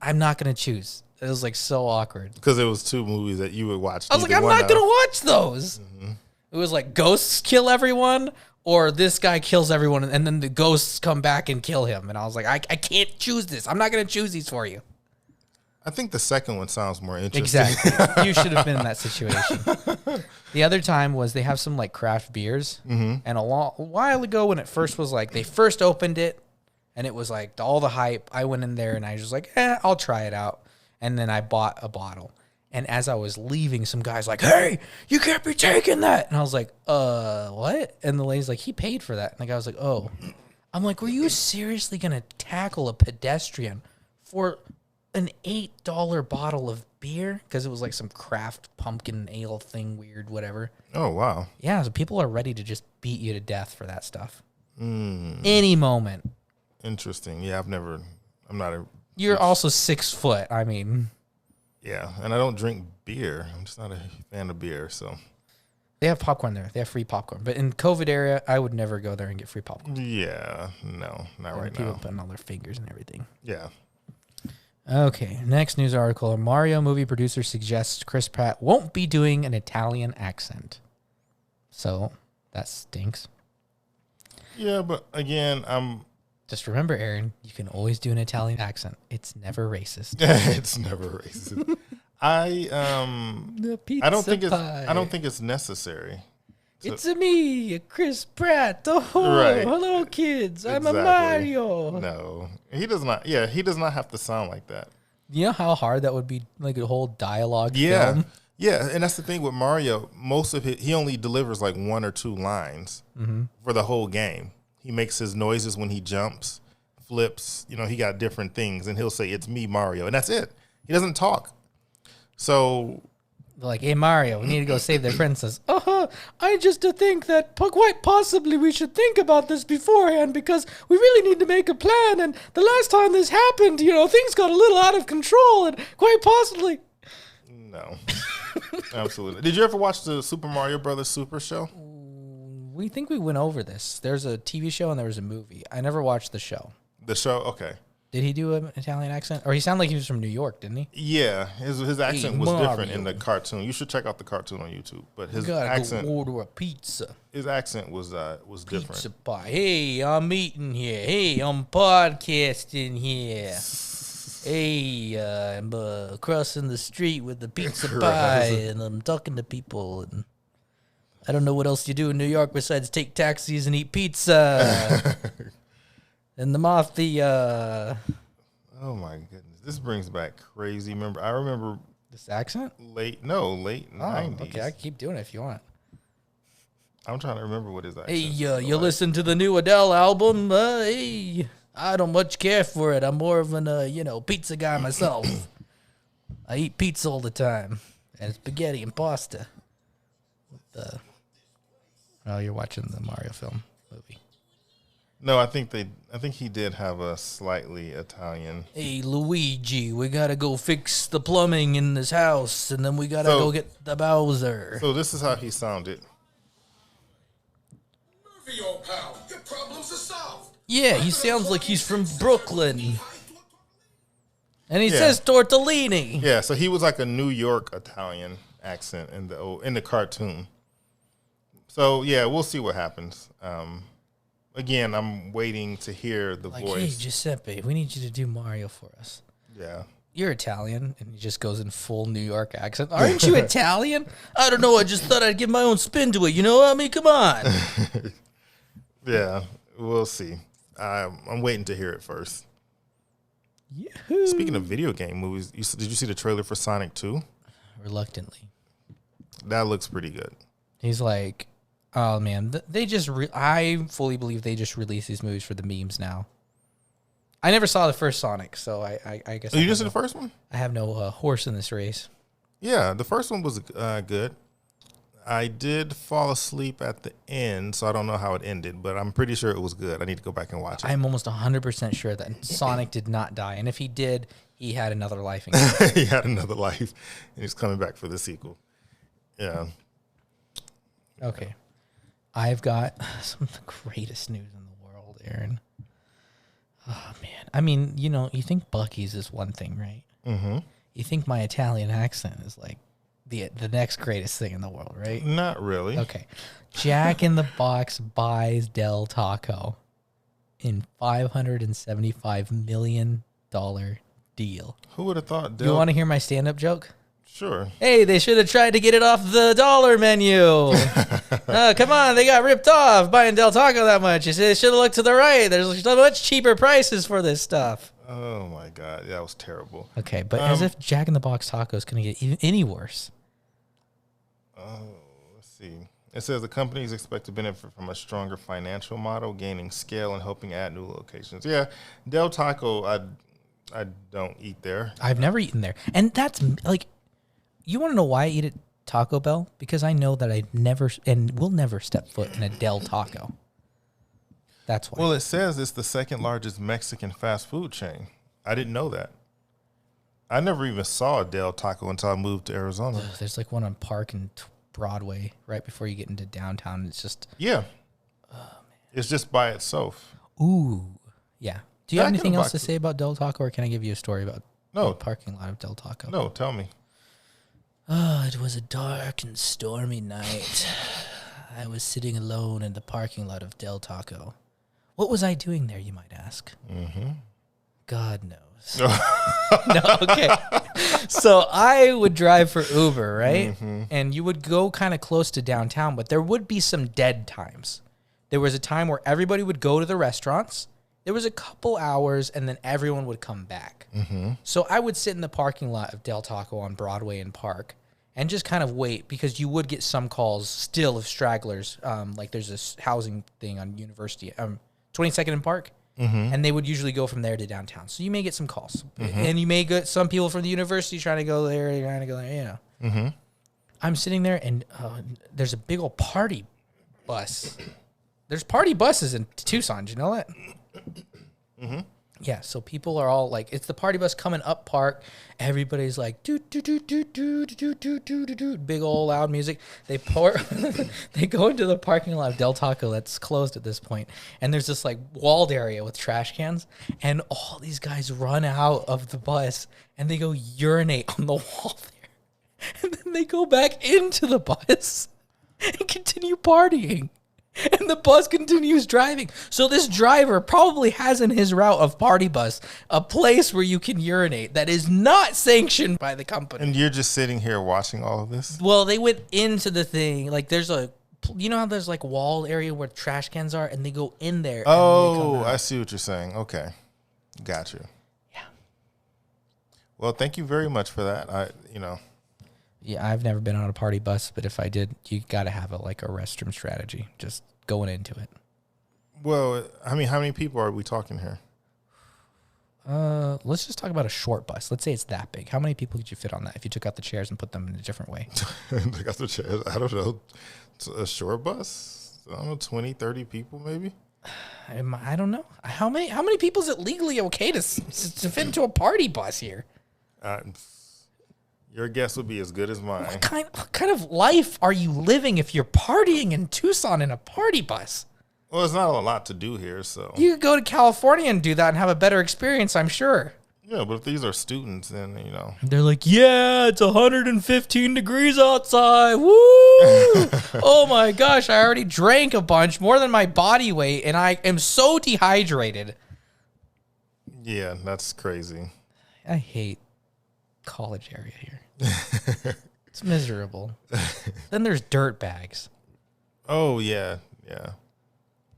I'm not going to choose. It was like so awkward. Because it was two movies that you would watch. I was like, I'm not going to watch those. Mm-hmm. It was like ghosts kill everyone, or this guy kills everyone, and then the ghosts come back and kill him. And I was like, I can't choose this. I'm not going to choose these for you. I think the second one sounds more interesting. Exactly. You should have been in that situation. The other time was they have some like craft beers. Mm-hmm. And a while ago when it first was like, they first opened it and it was like all the hype. I went in there and I was just like, I'll try it out. And then I bought a bottle. And as I was leaving, some guy's like, hey, you can't be taking that. And I was like, what? And the lady's like, he paid for that. And the guy was like, oh. I'm like, were you seriously going to tackle a pedestrian for an $8 bottle of beer? Because it was like some craft pumpkin ale thing, weird, whatever. Oh, wow. Yeah, so people are ready to just beat you to death for that stuff. Any moment. Interesting. Yeah, I'm not a... You're also 6 foot. I mean... Yeah, and I don't drink beer. I'm just not a fan of beer, so... They have popcorn there. They have free popcorn. But in COVID area, I would never go there and get free popcorn. Yeah, no, not right now. People putting all their fingers and everything. Yeah. Okay, next news article. A Mario movie producer suggests Chris Pratt won't be doing an Italian accent. So, that stinks. Yeah, but again, Just remember, Aaron, you can always do an Italian accent. It's never racist. It's never racist. I don't think it's necessary. It's me, Chris Pratt. Oh, right. Hello, kids. Exactly. I'm a Mario. No, he does not. Yeah, he does not have to sound like that. You know how hard that would be, like a whole dialogue film? Yeah, and that's the thing with Mario. Most of it, he only delivers like 1 or 2 lines for the whole game. He makes his noises when he jumps, flips. You know, he got different things, and he'll say, "It's me, Mario," and that's it. He doesn't talk. So they're like, "Hey, Mario, we need to go save their princess." I just think that quite possibly we should think about this beforehand because we really need to make a plan. And the last time this happened, things got a little out of control, and quite possibly. No, absolutely. Did you ever watch the Super Mario Brothers Super Show? We think we went over this. There's a TV show and there was a movie. I never watched the show. The show, okay. Did he do an Italian accent? Or he sounded like he was from New York, didn't he? Yeah, his accent was different in the cartoon. You should check out the cartoon on YouTube. But his accent, go order a pizza. His accent was different. Pizza pie. Hey, I'm eating here. Hey, I'm podcasting here. Hey, I'm crossing the street with the pizza pie, and I'm talking to people, and I don't know what else you do in New York besides take taxis and eat pizza. And the mafia. Oh my goodness. This brings back crazy. I remember this accent? Late 90s. Okay, I can keep doing it if you want. I'm trying to remember what his accent is. Hey, you listen to the new Adele album? Hey, I don't much care for it. I'm more of an, pizza guy myself. I eat pizza all the time. And spaghetti and pasta. Oh, you're watching the Mario film movie. No, I think he did have a slightly Italian. Hey, Luigi, we gotta go fix the plumbing in this house, and then we gotta go get the Bowser. So this is how he sounded. Murphy, old pal, your problems are solved. Yeah, he sounds like he's from Brooklyn. And he says tortellini. Yeah, so he was like a New York Italian accent in the cartoon. So yeah, we'll see what happens. again, I'm waiting to hear the Like, voice. hey, Giuseppe, we need you to do Mario for us. Yeah. You're Italian, and he just goes in full New York accent. Aren't you Italian? I don't know. I just thought I'd give my own spin to it. You know? I mean, come on. Yeah, we'll see. I'm waiting to hear it first. Yahoo. Speaking of video game movies, did you see the trailer for Sonic 2? Reluctantly. That looks pretty good. He's like, oh, man. They just, I fully believe they just release these movies for the memes now. I never saw the first Sonic, so I guess. Oh, you just see the first one? I have no horse in this race. Yeah, the first one was good. I did fall asleep at the end, so I don't know how it ended, but I'm pretty sure it was good. I need to go back and watch it. I'm almost 100% sure that Sonic did not die, and if he did, he had another life. He had another life, and he's coming back for the sequel. Yeah. Okay. I've got some of the greatest news in the world, Aaron. Oh, man. I mean, you know, you think Buc-ee's is one thing, right? Mm-hmm. You think my Italian accent is like the next greatest thing in the world, right? Not really. Okay. Jack in the Box buys Del Taco in $575 million deal. Who would have thought? You want to hear my stand-up joke? Sure. Hey, they should have tried to get it off the dollar menu. Come on, they got ripped off buying Del Taco that much. You say they should have looked to the right. There's so much cheaper prices for this stuff. Oh my God, that was terrible. Okay, but as if Jack in the Box taco is going to get even any worse. Oh, let's see. It says the company is expected to benefit from a stronger financial model, gaining scale and helping add new locations. Yeah, Del Taco, I don't eat there. I've never eaten there. And that's like, you want to know why I eat at Taco Bell? Because I know that I never and will never step foot in a Del Taco. That's why. Well, it says it's the second largest Mexican fast food chain. I didn't know that. I never even saw a Del Taco until I moved to Arizona. There's like one on Park and Broadway right before you get into downtown. It's just... Yeah. Oh, man. It's just by itself. Ooh. Yeah. Do you have anything else to Box. say about Del Taco, or can I give you a story about No. the parking lot of Del Taco? No, tell me. Oh, it was a dark and stormy night. I was sitting alone in the parking lot of Del Taco. What was I doing there, you might ask? Mm-hmm. God knows. No, okay. So I would drive for Uber, right? Mm-hmm. And you would go kind of close to downtown, but there would be some dead times. There was a time where everybody would go to the restaurants. There was a couple hours, and then everyone would come back. Mm-hmm. So I would sit in the parking lot of Del Taco on Broadway and Park and just kind of wait, because you would get some calls still of stragglers. Like there's this housing thing on University, 22nd and Park. Mm-hmm. And they would usually go from there to downtown. So you may get some calls. Mm-hmm. And you may get some people from the university trying to go there, you know. Mm-hmm. I'm sitting there, and there's a big old party bus. There's party buses in Tucson. Do you know that? Mm-hmm. Yeah, so people are all like, it's the party bus coming up Park. Everybody's like, do do do do do do do do do do, big old loud music. They they go into the parking lot of Del Taco that's closed at this point, and there's this like walled area with trash cans, and all these guys run out of the bus and they go urinate on the wall there, and then they go back into the bus and continue partying. And the bus continues driving. So this driver probably has in his route of party bus a place where you can urinate that is not sanctioned by the company. And you're just sitting here watching all of this? Well, they went into the thing. Like there's you know how there's like walled area where trash cans are, and they go in there. Oh, I see what you're saying. Okay. Got you. Yeah. Well, thank you very much for that. Yeah, I've never been on a party bus, but if I did, you got to have a restroom strategy, just going into it. Well, I mean, how many people are we talking here? Let's just talk about a short bus. Let's say it's that big. How many people could you fit on that if you took out the chairs and put them in a different way? Take out the chairs. I don't know. It's a short bus? I don't know, 20, 30 people maybe? I don't know. How many people is it legally okay to fit into a party bus here? Your guess would be as good as mine. What kind of life are you living if you're partying in Tucson in a party bus? Well, there's not a lot to do here, so. You could go to California and do that and have a better experience, I'm sure. Yeah, but if these are students, then, you know. They're like, yeah, it's 115 degrees outside. Woo! Oh my gosh, I already drank a bunch, more than my body weight, and I am so dehydrated. Yeah, that's crazy. I hate college area here. It's miserable. Then there's Dirtbags. Oh, yeah, yeah.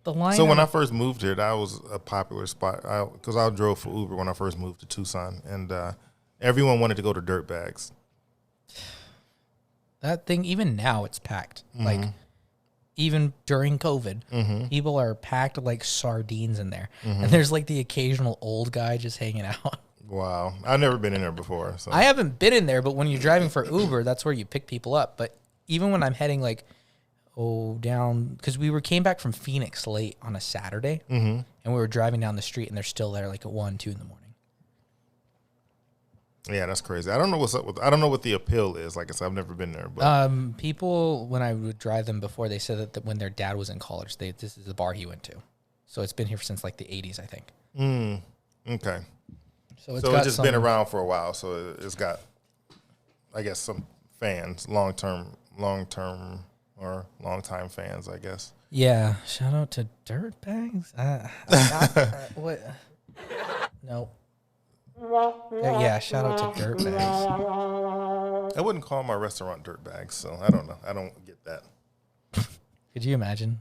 The line. So when I first moved here, that was a popular spot because I drove for Uber when I first moved to Tucson, and everyone wanted to go to Dirtbags. That thing, even now, it's packed. Like, even during COVID, people are packed like sardines in there. And there's like the occasional old guy just hanging out. Wow. I've never been in there before. So. I haven't been in there, but when you're driving for Uber, that's where you pick people up. But even when I'm heading like, down, because came back from Phoenix late on a Saturday, and we were driving down the street, and they're still there like at 1, 2 in the morning. Yeah, that's crazy. I don't know what's up with. I don't know what the appeal is. Like I said, I've never been there. But People, when I would drive them before, they said that when their dad was in college, this is the bar he went to. So it's been here since like the 80s, I think. Okay. So it's just been around for a while. So it's got, I guess, some fans, long-term or long-time fans, I guess. Yeah. Shout out to Dirtbags. What? No. Yeah, shout out to Dirtbags. I wouldn't call my restaurant Dirtbags, so I don't know. I don't get that. Could you imagine?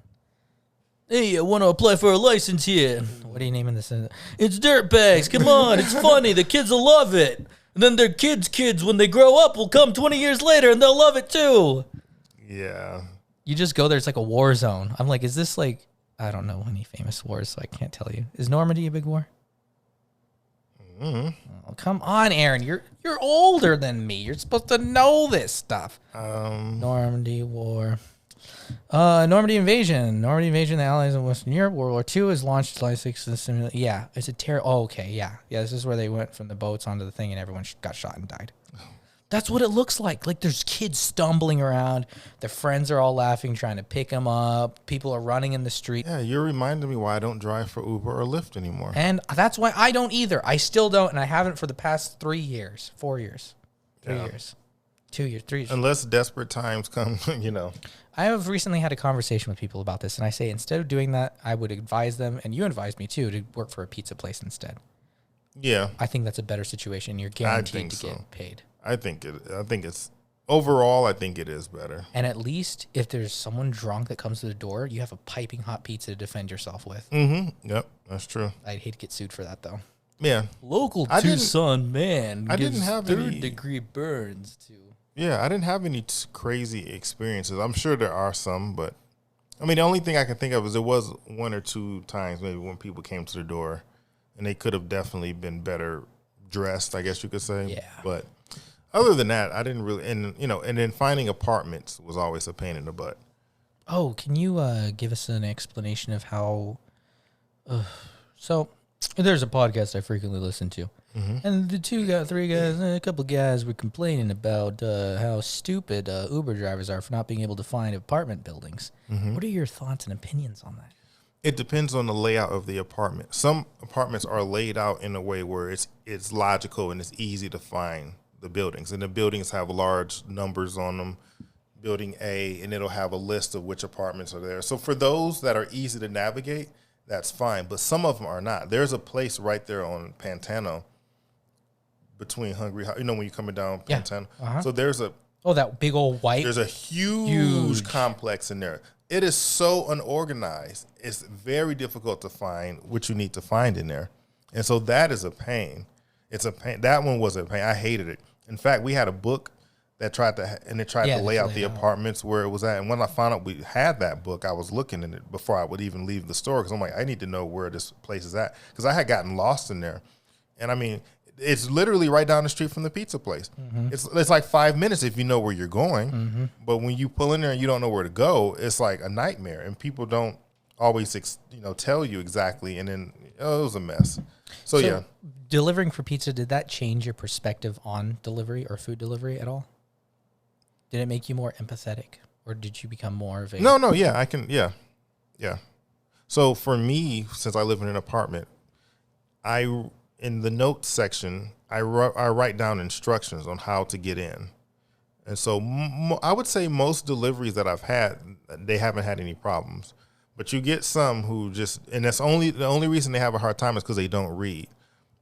Hey, I want to apply for a license here. What are you naming this? It's Dirtbags. Come on, it's funny. The kids will love it. And then their kids, when they grow up, will come 20 years later, and they'll love it too. Yeah. You just go there. It's like a war zone. I'm like, is this like, I don't know any famous wars, so I can't tell you. Is Normandy a big war? Oh, come on, Aaron. You're older than me. You're supposed to know this stuff. Normandy War. Normandy Invasion. Normandy Invasion, the Allies in Western Europe. World War II is launched July 6th. Yeah, it's a terror. Oh, okay, yeah. Yeah, this is where they went from the boats onto the thing and everyone got shot and died. That's what it looks like. Like there's kids stumbling around. Their friends are all laughing, trying to pick them up. People are running in the street. Yeah, you're reminding me why I don't drive for Uber or Lyft anymore. And that's why I don't either. I still don't, and I haven't for the past 3 years, 4 years, 3 years, 2 years, 3 years. Unless desperate times come, you know. I have recently had a conversation with people about this, and I say instead of doing that, I would advise them, and you advised me too, to work for a pizza place instead. Yeah. I think that's a better situation. You're guaranteed to get paid. I think it's overall. I think it is better. And at least if there's someone drunk that comes to the door, you have a piping hot pizza to defend yourself with. Yep, that's true. I'd hate to get sued for that though. Yeah. Local Tucson man. I didn't have any 3rd-degree burns too. Yeah, I didn't have any crazy experiences. I'm sure there are some, but I mean, the only thing I can think of is there was 1 or 2 times maybe when people came to the door, and they could have definitely been better dressed, I guess you could say. Yeah. But other than that, I didn't really, and then finding apartments was always a pain in the butt. Oh, can you give us an explanation of how? So, there's a podcast I frequently listen to, and the 3 guys, a couple of guys were complaining about how stupid Uber drivers are for not being able to find apartment buildings. What are your thoughts and opinions on that? It depends on the layout of the apartment. Some apartments are laid out in a way where it's logical and it's easy to find the buildings, and the buildings have large numbers on them, building A, and it'll have a list of which apartments are there. So for those that are easy to navigate, that's fine, but some of them are not. There's a place right there on Pantano between Hungry, when you're coming down Pantano. So there's that big old white. There's a huge complex in there. It is so unorganized. It's very difficult to find what you need to find in there. And so that is a pain. It's a pain. That one was a pain. I hated it. In fact, we had a book that tried to lay out the apartments where it was at. And when I found out we had that book, I was looking in it before I would even leave the store because I'm like, I need to know where this place is at because I had gotten lost in there. And I mean, it's literally right down the street from the pizza place. It's like 5 minutes if you know where you're going. But when you pull in there and you don't know where to go, it's like a nightmare. And people don't always tell you exactly. And then it was a mess. So yeah. Delivering for pizza, did that change your perspective on delivery or food delivery at all? Did it make you more empathetic, or did you become more of a... No, yeah, yeah. So for me, since I live in an apartment, I in the notes section, I write down instructions on how to get in. And so I would say most deliveries that I've had, they haven't had any problems. But you get some who just, and that's the only reason they have a hard time is because they don't read.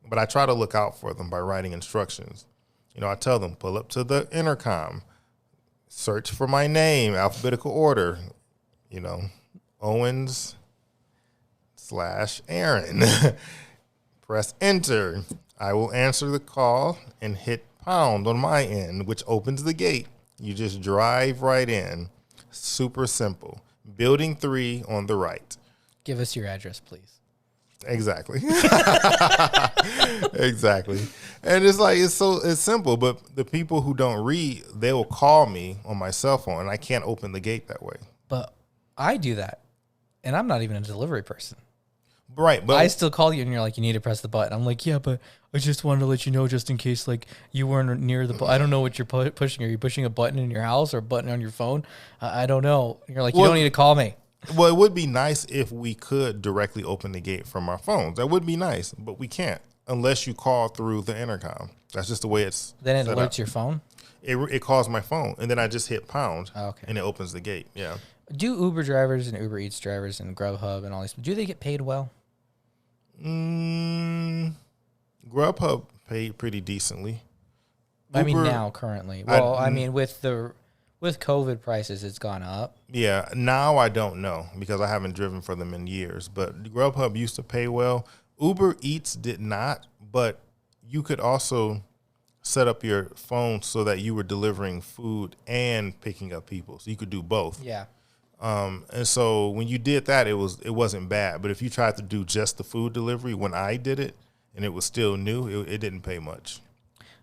But I try to look out for them by writing instructions. You know, I tell them, pull up to the intercom, search for my name, alphabetical order, you know, Owens/Aaron. Press enter. I will answer the call and hit pound on my end, which opens the gate. You just drive right in. Super simple. Building 3 on the right. Give us your address, please. Exactly. Exactly. And it's like, it's simple, but the people who don't read, they will call me on my cell phone and I can't open the gate that way. But I do that, and I'm not even a delivery person. Right, but I still call you and you're like, you need to press the button. I'm like, yeah, but I just wanted to let you know just in case like you weren't near the button. I don't know what you're pushing. Are you pushing a button in your house or a button on your phone? I don't know. You're like, you don't need to call me. Well, it would be nice if we could directly open the gate from our phones. That would be nice, but we can't unless you call through the intercom. That's just the way it's Then it set alerts up. your phone? It calls my phone, and then I just hit pound, Okay. and it opens the gate. Yeah. Do Uber drivers and Uber Eats drivers and Grubhub and all these, do they get paid well? Grubhub paid pretty decently. I mean, Uber, now currently. Well, I mean, with COVID prices, it's gone up. Yeah, now I don't know because I haven't driven for them in years. But Grubhub used to pay well. Uber Eats did not, but you could also set up your phone so that you were delivering food and picking up people. So you could do both. Yeah. And so when you did that, it wasn't bad. But if you tried to do just the food delivery, when I did it and it was still new, it didn't pay much.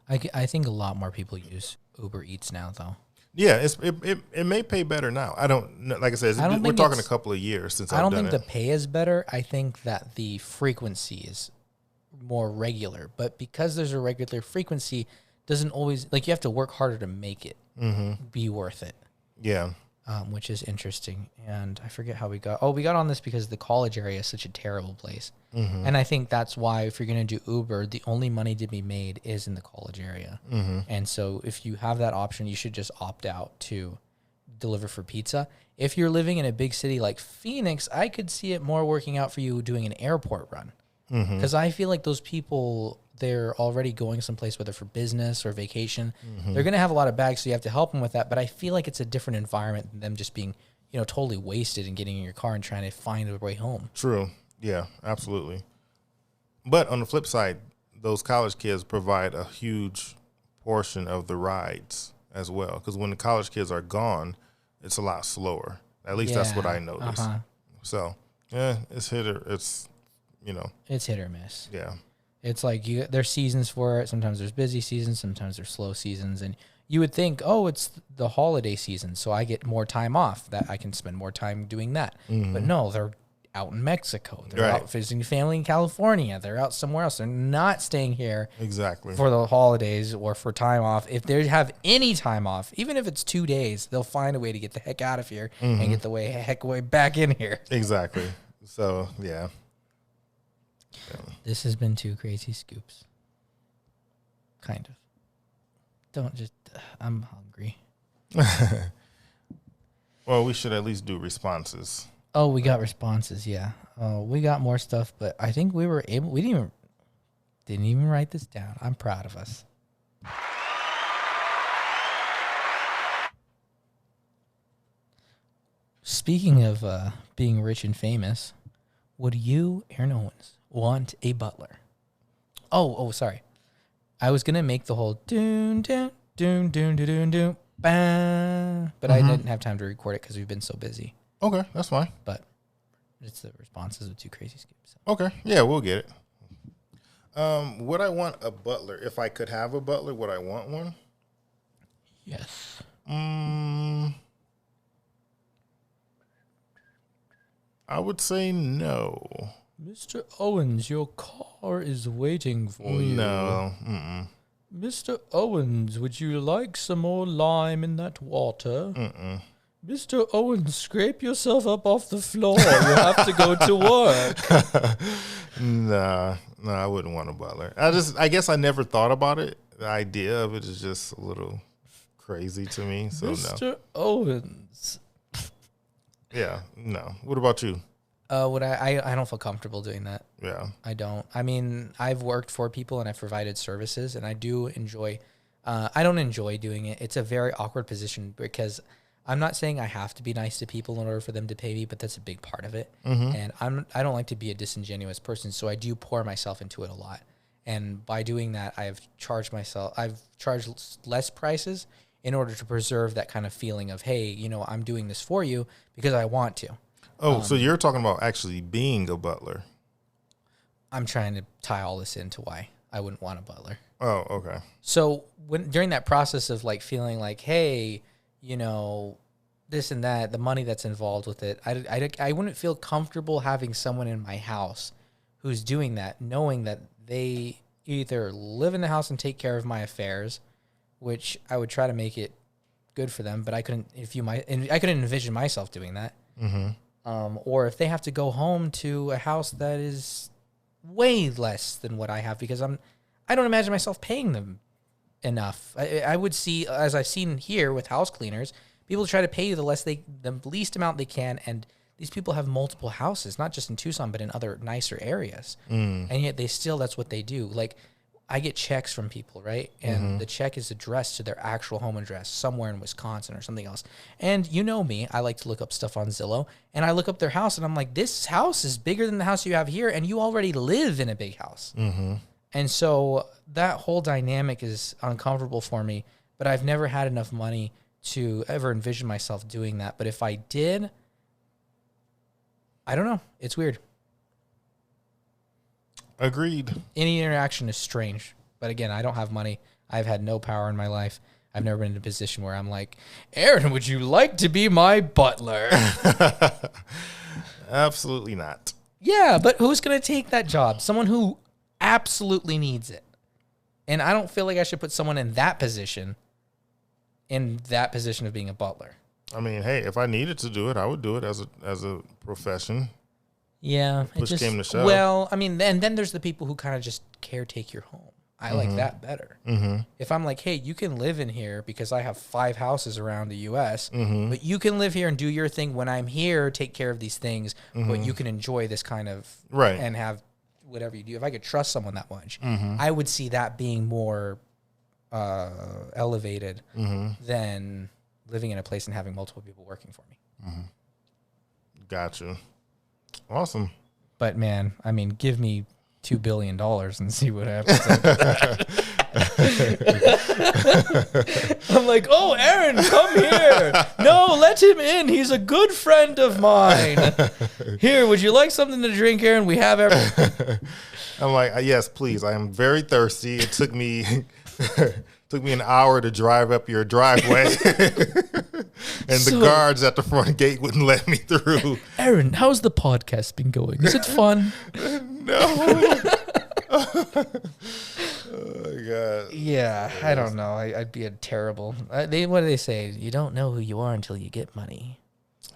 I think a lot more people use Uber Eats now, though. Yeah, it may pay better now. I don't know. Like I said, we're talking a couple of years since I've done it. I don't think the pay is better. I think that the frequency is more regular. But because there's a regular frequency, doesn't always, like, you have to work harder to make it be worth it. Yeah. Which is interesting. And I forget how we got on this because the college area is such a terrible place. And I think that's why if you're going to do Uber, the only money to be made is in the college area. And so if you have that option, you should just opt out to deliver for pizza. If you're living in a big city like Phoenix, I could see it more working out for you doing an airport run. Because I feel like those people, they're already going someplace, whether for business or vacation. They're going to have a lot of bags, so you have to help them with that. But I feel like it's a different environment than them just being, totally wasted and getting in your car and trying to find a way home. True. Yeah, absolutely. But on the flip side, those college kids provide a huge portion of the rides as well. Because when the college kids are gone, it's a lot slower. At least that's what I noticed. So, yeah, it's hit or miss. Yeah. It's like there's seasons for it. Sometimes there's busy seasons. Sometimes there's slow seasons. And you would think, it's the holiday season, so I get more time off. That I can spend more time doing that. But no, they're out in Mexico. They're out visiting family in California. They're out somewhere else. They're not staying here for the holidays or for time off. If they have any time off, even if it's 2 days, they'll find a way to get the heck out of here and get the heck way back in here. Exactly. So, yeah. This has been 2 Crazy Scoops. Kind of. I'm hungry. Well, we should at least do responses. Oh, we got responses, yeah. We got more stuff, but I think we didn't even write this down. I'm proud of us. Speaking of being rich and famous, would you, Aaron Owens, want a butler? Oh, sorry. I was gonna make the whole doon doon doon doon doon doon doon, but I didn't have time to record it because we've been so busy. Okay, that's fine. But it's the responses of 2 Crazy Scoops. Okay, yeah, we'll get it. Would I want a butler? If I could have a butler, would I want one? Yes. I would say no. Mr. Owens, your car is waiting for you. No. Mr. Owens, would you like some more lime in that water? Mr. Owen, scrape yourself up off the floor. You have to go to work. Nah, I wouldn't want a butler. I guess I never thought about it. The idea of it is just a little crazy to me. So Mr. Owens. Yeah, no. What about you? I don't feel comfortable doing that. Yeah. I don't. I mean, I've worked for people and I've provided services, and I do enjoy. I don't enjoy doing it. It's a very awkward position because I'm not saying I have to be nice to people in order for them to pay me, but that's a big part of it. And I don't like to be a disingenuous person, so I do pour myself into it a lot. And by doing that, I've charged less prices in order to preserve that kind of feeling of, hey, I'm doing this for you because I want to. Oh, so you're talking about actually being a butler. I'm trying to tie all this into why I wouldn't want a butler. Oh, okay. So during that process of like feeling like, hey, this and that, the money that's involved with it, I wouldn't feel comfortable having someone in my house who's doing that, knowing that they either live in the house and take care of my affairs, which I would try to make it good for them, but I couldn't envision myself doing that. Or if they have to go home to a house that is way less than what I have, because I don't imagine myself paying them enough. I would see, as I've seen here with house cleaners, people try to pay you the least amount they can, and these people have multiple houses, not just in Tucson, but in other nicer areas. And yet that's what they do. Like, I get checks from people, right? And the check is addressed to their actual home address somewhere in Wisconsin or something else. And you know me, I like to look up stuff on Zillow, and I look up their house, and I'm like, this house is bigger than the house you have here, and you already live in a big house. And so that whole dynamic is uncomfortable for me, but I've never had enough money to ever envision myself doing that. But if I did, I don't know. It's weird. Agreed. Any interaction is strange. But again, I don't have money. I've had no power in my life. I've never been in a position where I'm like, Aaron, would you like to be my butler? Absolutely not. Yeah, but who's going to take that job? Someone who absolutely needs it. And I don't feel like I should put someone in that position of being a butler. I mean, hey, if I needed to do it, I would do it as a profession. Yeah. Push came to shove. Well, I mean, and then there's the people who kind of just caretake your home. I like that better. If I'm like, hey, you can live in here because I have 5 houses around the U.S., but you can live here and do your thing when I'm here, take care of these things, but you can enjoy this kind of, right, and have whatever you do. If I could trust someone that much, I would see that being more elevated than living in a place and having multiple people working for me. Gotcha. Awesome. But man, I mean, give me $2 billion and see what happens after that. I'm like, oh, Aaron, come here. No, let him in. He's a good friend of mine. Here, would you like something to drink, Aaron? We have everything. I'm like, yes, please. I am very thirsty. It took me an hour to drive up your driveway. And the guards at the front gate wouldn't let me through. Aaron, how's the podcast been going? Is it fun? No. Oh, my God. Yeah, I don't know. I'd be a terrible... what do they say? You don't know who you are until you get money.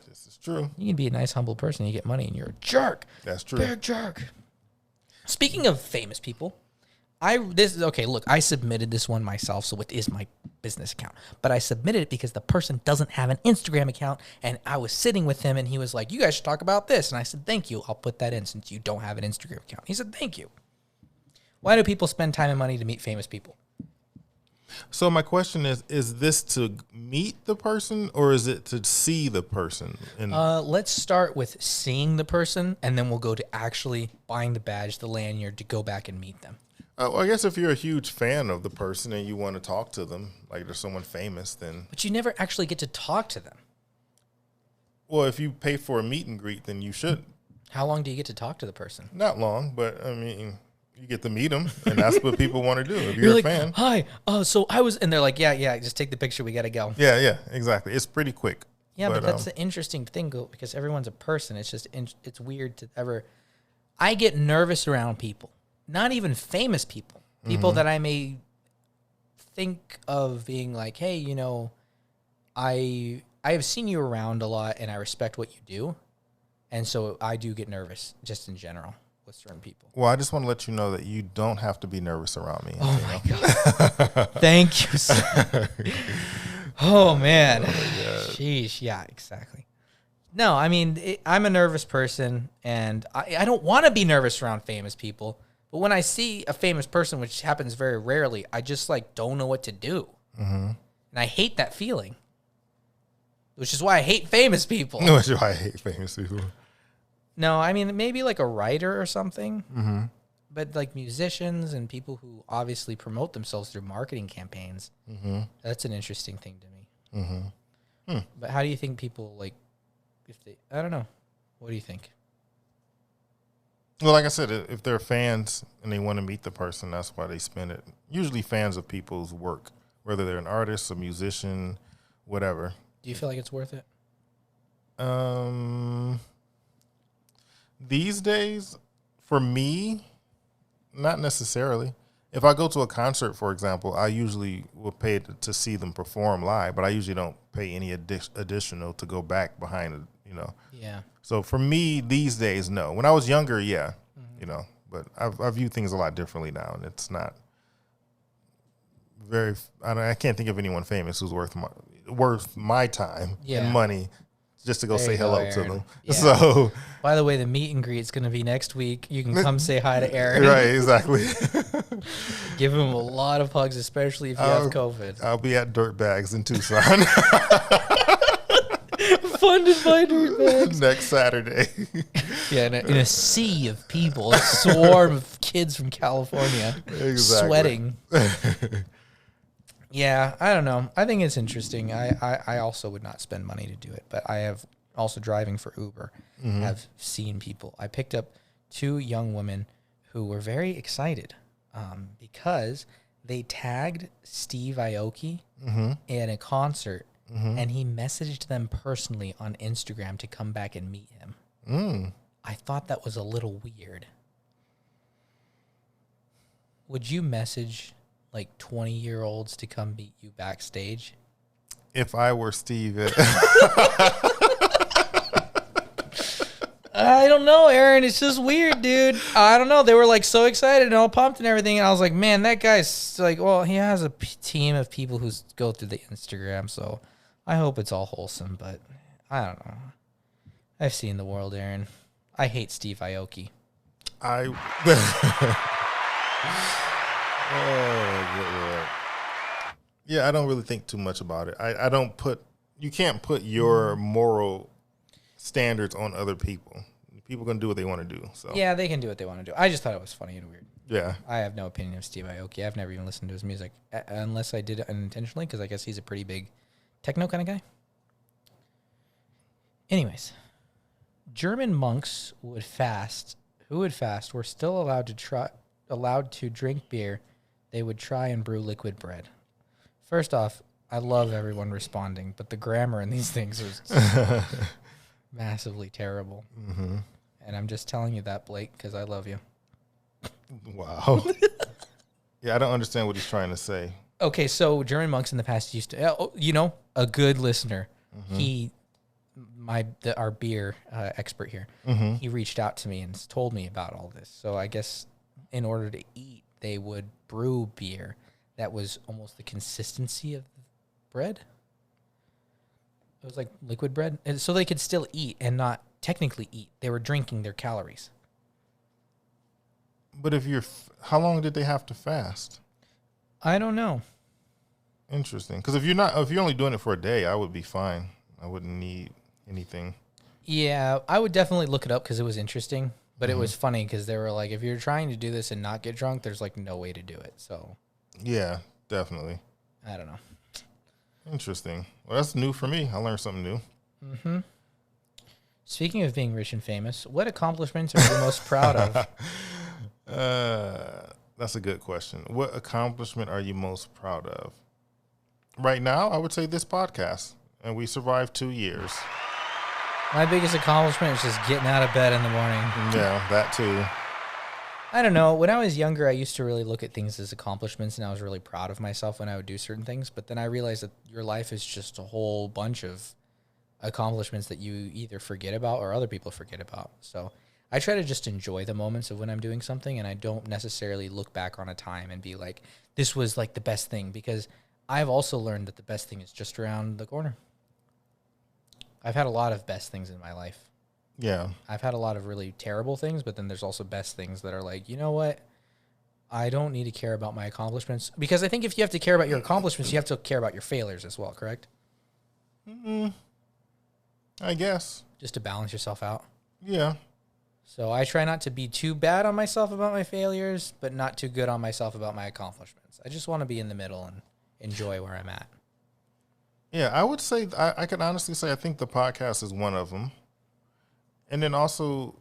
This is true. You can be a nice, humble person. You get money, and you're a jerk. That's true. Big jerk. Speaking of famous people... Look, I submitted this one myself, so it is my business account. But I submitted it because the person doesn't have an Instagram account, and I was sitting with him, and he was like, you guys should talk about this. And I said, thank you. I'll put that in since you don't have an Instagram account. He said, thank you. Why do people spend time and money to meet famous people? So my question is this to meet the person or is it to see the person? Let's start with seeing the person, and then we'll go to actually buying the badge, the lanyard, to go back and meet them. Well, I guess if you're a huge fan of the person and you want to talk to them, like there's someone famous, then... But you never actually get to talk to them. Well, if you pay for a meet and greet, then you should. How long do you get to talk to the person? Not long, but, I mean, you get to meet them, and that's what people want to do if you're You're a like, fan. Hi, so I was... And they're like, yeah, just take the picture, we got to go. Yeah, exactly. It's pretty quick. Yeah, but that's the interesting thing, because everyone's a person. It's just... It's weird to ever... I get nervous around people. Not even famous people. People that I may think of being like, hey, I I have seen you around a lot, and I respect what you do, and so I do get nervous just in general with certain people. Well, I just want to let you know that you don't have to be nervous around me. Oh my God! Thank you, sir. Oh man, sheesh. Yeah, exactly. No, I mean I'm a nervous person, and I don't want to be nervous around famous people. But when I see a famous person, which happens very rarely, I just like don't know what to do, and I hate that feeling. Which is why I hate famous people. Which is why I hate famous people. No, I mean, maybe like a writer or something. Mm-hmm. But like musicians and people who obviously promote themselves through marketing campaigns, that's an interesting thing to me. Mm-hmm. But how do you think people, like, if they, I don't know. What do you think? Well, like I said, if they're fans and they want to meet the person, that's why they spend it. Usually fans of people's work, whether they're an artist, a musician, whatever. Do you feel like it's worth it? These days, for me, not necessarily. If I go to a concert, for example, I usually will pay to see them perform live, but I usually don't pay any additional to go back behind it, you know. Yeah. So for me, these days, no. When I was younger, yeah, you know, but I view things a lot differently now, and it's not very. I can't think of anyone famous who's worth my time and money just to go say hello to them. Yeah. So, by the way, the meet and greet is going to be next week. You can come say hi to Aaron. Right, exactly. Give him a lot of hugs, especially if you have COVID. I'll be at Dirtbags in Tucson. Funded by Dirtbags. Next Saturday. Yeah, in a sea of people, a swarm of kids from California sweating. Yeah, I don't know. I think it's interesting. I also would not spend money to do it, but I have also driving for Uber, have seen people. I picked up 2 young women who were very excited because they tagged Steve Aoki in a concert, and he messaged them personally on Instagram to come back and meet him. I thought that was a little weird. Would you message like 20-year-olds to come meet you backstage? If I were Steve. I don't know, Aaron. It's just weird, dude. I don't know. They were like so excited and all pumped and everything. And I was like, man, that guy's like, well, he has a team of people who go through the Instagram. So I hope it's all wholesome, but I don't know. I've seen the world, Aaron. I hate Steve Aoki. Oh, good Lord. Yeah, I don't really think too much about it. I don't put, you can't put your moral standards on other people. People can do what they want to do. So yeah, they can do what they want to do. I just thought it was funny and weird. Yeah. I have no opinion of Steve Aoki. I've never even listened to his music unless I did it unintentionally because I guess he's a pretty big techno kind of guy. Anyways, German monks who would fast, were still allowed to drink beer. They would try and brew liquid bread. First off, I love everyone responding, but the grammar in these things is massively terrible. Mm-hmm. And I'm just telling you that, Blake, because I love you. Wow. Yeah, I don't understand what he's trying to say. Okay, so German monks in the past used to, a good listener. Mm-hmm. Our beer expert here, he reached out to me and told me about all this. So I guess in order to eat, they would brew beer that was almost the consistency of bread. It was like liquid bread. And so they could still eat and not technically eat. They were drinking their calories. But how long did they have to fast? I don't know. Interesting. Because if you're only doing it for a day, I would be fine. I wouldn't need anything. Yeah, I would definitely look it up because it was interesting. But it was funny because they were like, if you're trying to do this and not get drunk, there's like no way to do it. So yeah, definitely. I don't know. Interesting. Well, that's new for me. I learned something new. Mm-hmm. Speaking of being rich and famous, what accomplishments are you most proud of? That's a good question. What accomplishment are you most proud of? Right now, I would say this podcast. And we survived 2 years. My biggest accomplishment is just getting out of bed in the morning. Yeah, that too. I don't know. When I was younger, I used to really look at things as accomplishments, and I was really proud of myself when I would do certain things. But then I realized that your life is just a whole bunch of accomplishments that you either forget about or other people forget about. So I try to just enjoy the moments of when I'm doing something, and I don't necessarily look back on a time and be like, this was like the best thing, because I've also learned that the best thing is just around the corner. I've had a lot of best things in my life. Yeah. I've had a lot of really terrible things, but then there's also best things that are like, you know what? I don't need to care about my accomplishments, because I think if you have to care about your accomplishments, you have to care about your failures as well, correct? I guess. Just to balance yourself out. Yeah. So I try not to be too bad on myself about my failures, but not too good on myself about my accomplishments. I just want to be in the middle and enjoy where I'm at. Yeah, I would say, I can honestly say I think the podcast is one of them. And then also,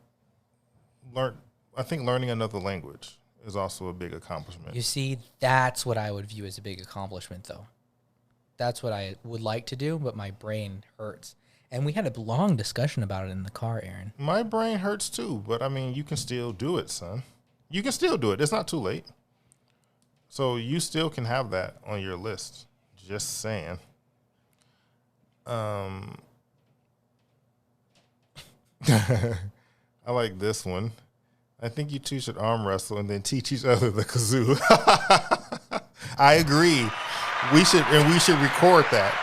learning another language is also a big accomplishment. You see, that's what I would view as a big accomplishment, though. That's what I would like to do, but my brain hurts. And we had a long discussion about it in the car, Aaron. My brain hurts too, but I mean, you can still do it, son. You can still do it. It's not too late. So you still can have that on your list. Just saying. I like this one. I think you two should arm wrestle and then teach each other the kazoo. I agree. We should record that.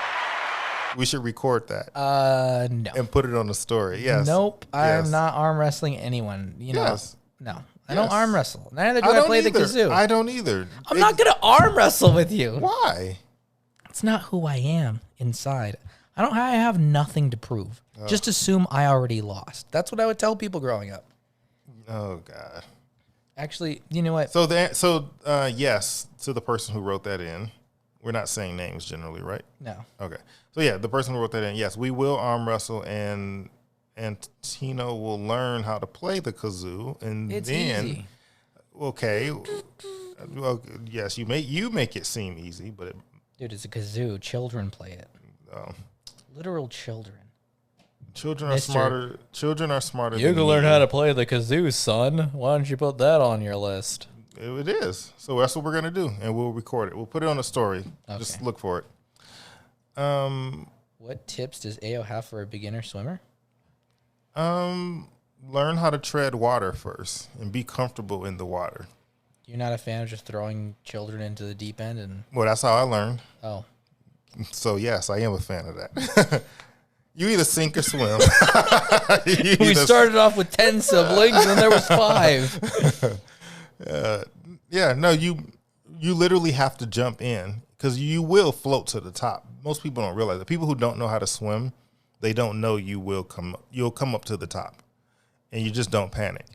We should record that. No. And put it on the story. Yes. Nope. Yes. I'm not arm wrestling anyone. You know. Yes. No. I don't arm wrestle. Neither do I I don't play the either. kazoo. I don't either. I'm not going to arm wrestle with you. Why? It's not who I am inside. I have nothing to prove. Just assume I already lost. That's what I would tell people growing up. Oh God. Actually, you know what? So yes, to the person who wrote that in. We're not saying names generally, right? No. Okay. So yeah, the person who wrote that in, yes, we will arm wrestle, and Tino will learn how to play the kazoo, and It's then easy. okay. Well, yes, you make it seem easy, but Dude, it's a kazoo. Children play it. Literal children. children are smarter. Children are smarter. You than can learn me. how to play the kazoo, son. Why don't you put that on your list? It is. So that's what we're gonna do, and we'll record it. We'll put it on a story. Okay. Just look for it. What tips does AO have for a beginner swimmer? Learn how to tread water first and be comfortable in the water. You're not a fan of just throwing children into the deep end and Well, that's how I learned. oh. So yes, I am a fan of that. You either sink or swim. We started off with 10 siblings and there was 5. Yeah, no, you literally have to jump in because you will float to the top. Most people don't realize that. People who don't know how to swim, they don't know you'll come up to the top, and you just don't panic.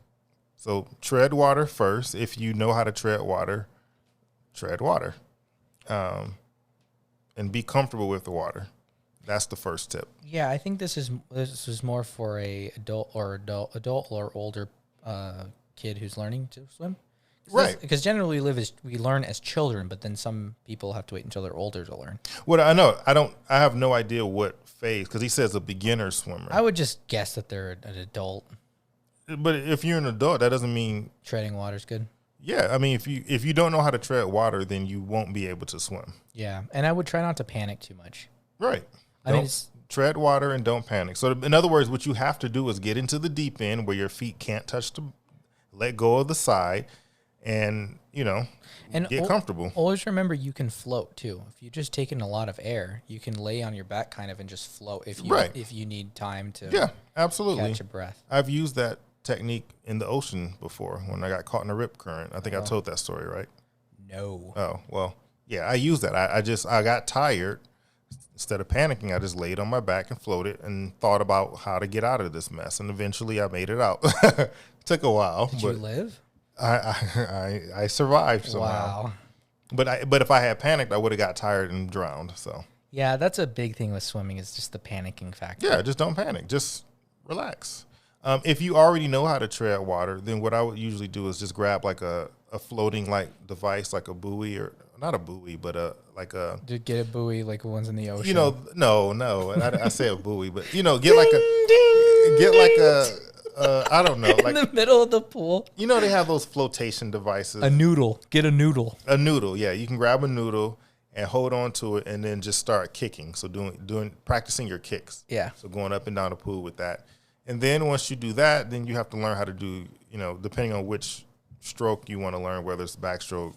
So tread water first. If you know how to tread water, and be comfortable with the water. That's the first tip. Yeah, I think this is more for a adult or older kid who's learning to swim. Right. Because generally we learn as children, but then some people have to wait until they're older to learn. What I know, I have no idea what phase, because he says a beginner swimmer. I would just guess that they're an adult. But if you're an adult, that doesn't mean Treading water's good. Yeah, I mean, if you don't know how to tread water, then you won't be able to swim. Yeah, and I would try not to panic too much. Right. I mean, it's, Tread water and don't panic. So in other words, what you have to do is get into the deep end where your feet can't touch let go of the side, and get comfortable. Always remember you can float too. If you just take in a lot of air, you can lay on your back kind of and just float if you need time to absolutely catch a breath. I've used that technique in the ocean before when I got caught in a rip current. I think I told that story, right? No. Oh, well, yeah, I used that. I got tired. Instead of panicking, I just laid on my back and floated and thought about how to get out of this mess. And eventually I made it out. Took a while. Did you live? I survived somehow. Wow. But if I had panicked, I would have got tired and drowned. So yeah, that's a big thing with swimming is just the panicking factor. yeah, just don't panic. Just relax. If you already know how to tread water, then what I would usually do is just grab like a floating like device, like a buoy, or not a buoy, but Dude, get a buoy like the ones in the ocean. No. I say a buoy, but get like I don't know, in the middle of the pool. They have those flotation devices. A noodle. Get a noodle. A noodle, yeah. You can grab a noodle and hold on to it, and then just start kicking. So practicing your kicks. Yeah. So going up and down the pool with that. And then once you do that, then you have to learn how to do, depending on which stroke you want to learn, whether it's backstroke,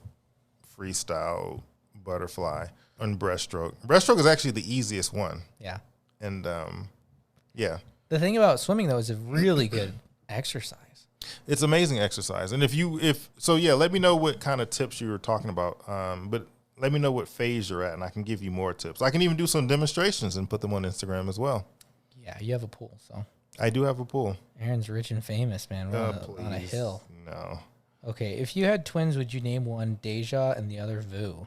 freestyle, butterfly, and breaststroke. Breaststroke is actually the easiest one. Yeah. And, yeah. The thing about swimming, though, is a really good exercise. It's amazing exercise. And let me know what kind of tips you were talking about. But let me know what phase you're at, and I can give you more tips. I can even do some demonstrations and put them on Instagram as well. Yeah, you have a pool, so. I do have a pool. Aaron's rich and famous, man. We're on a hill. No. Okay, if you had twins, would you name one Deja and the other Vu?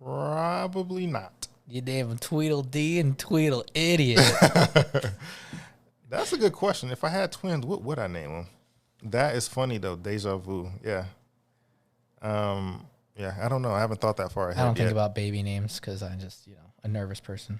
Probably not. You name them Tweedledee and Tweedle Idiot. That's a good question. If I had twins, what would I name them? That is funny, though. Deja vu. Yeah. Yeah, I don't know. I haven't thought that far ahead I don't yet. think about baby names because I'm just, a nervous person.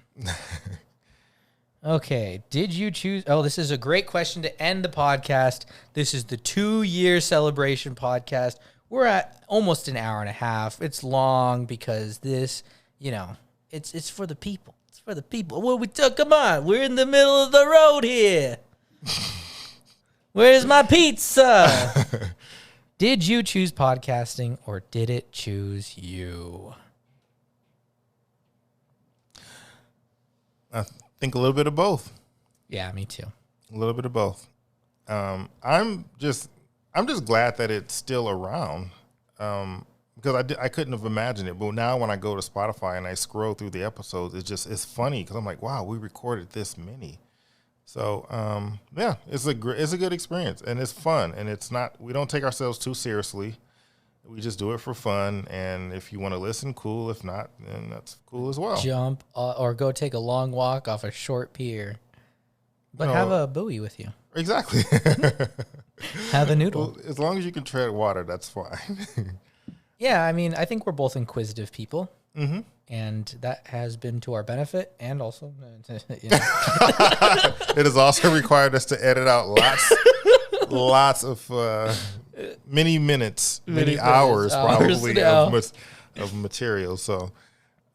Okay. Did you choose? Oh, this is a great question to end the podcast. This is the 2-year celebration podcast. We're at almost an hour and a half. It's long because this, it's for the people. It's for the people. Well, come on. We're in the middle of the road here. Where's my pizza? Did you choose podcasting or did it choose you? I think a little bit of both. Yeah, me too. A little bit of both. I'm just glad that it's still around. Because I couldn't have imagined it. But now when I go to Spotify and I scroll through the episodes, it's funny because I'm like, wow, we recorded this many. So, yeah, it's a good experience, and it's fun, and we don't take ourselves too seriously. We just do it for fun, and if you want to listen, cool. If not, then that's cool as well. Jump or go take a long walk off a short pier. But have a buoy with you. Exactly. Have a noodle. Well, as long as you can tread water, that's fine. Yeah, I mean, I think we're both inquisitive people. Mm-hmm. And that has been to our benefit, and also, It has also required us to edit out lots of many minutes, many hours probably of material. So,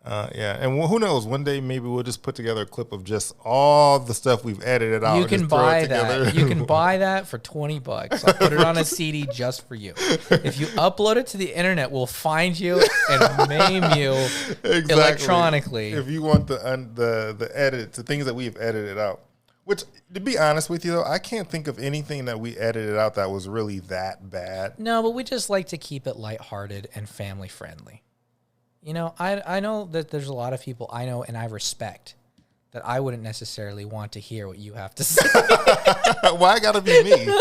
yeah, and who knows? One day maybe we'll just put together a clip of just all the stuff we've edited out. You can buy that. You can buy that for $20. I'll put it on a CD just for you. If you upload it to the internet, we'll find you and maim you electronically. If you want the edit, the things that we've edited out. Which, to be honest with you, though, I can't think of anything that we edited out that was really that bad. No, but we just like to keep it lighthearted and family friendly. I know that there's a lot of people I know and I respect that I wouldn't necessarily want to hear what you have to say. Why gotta be me?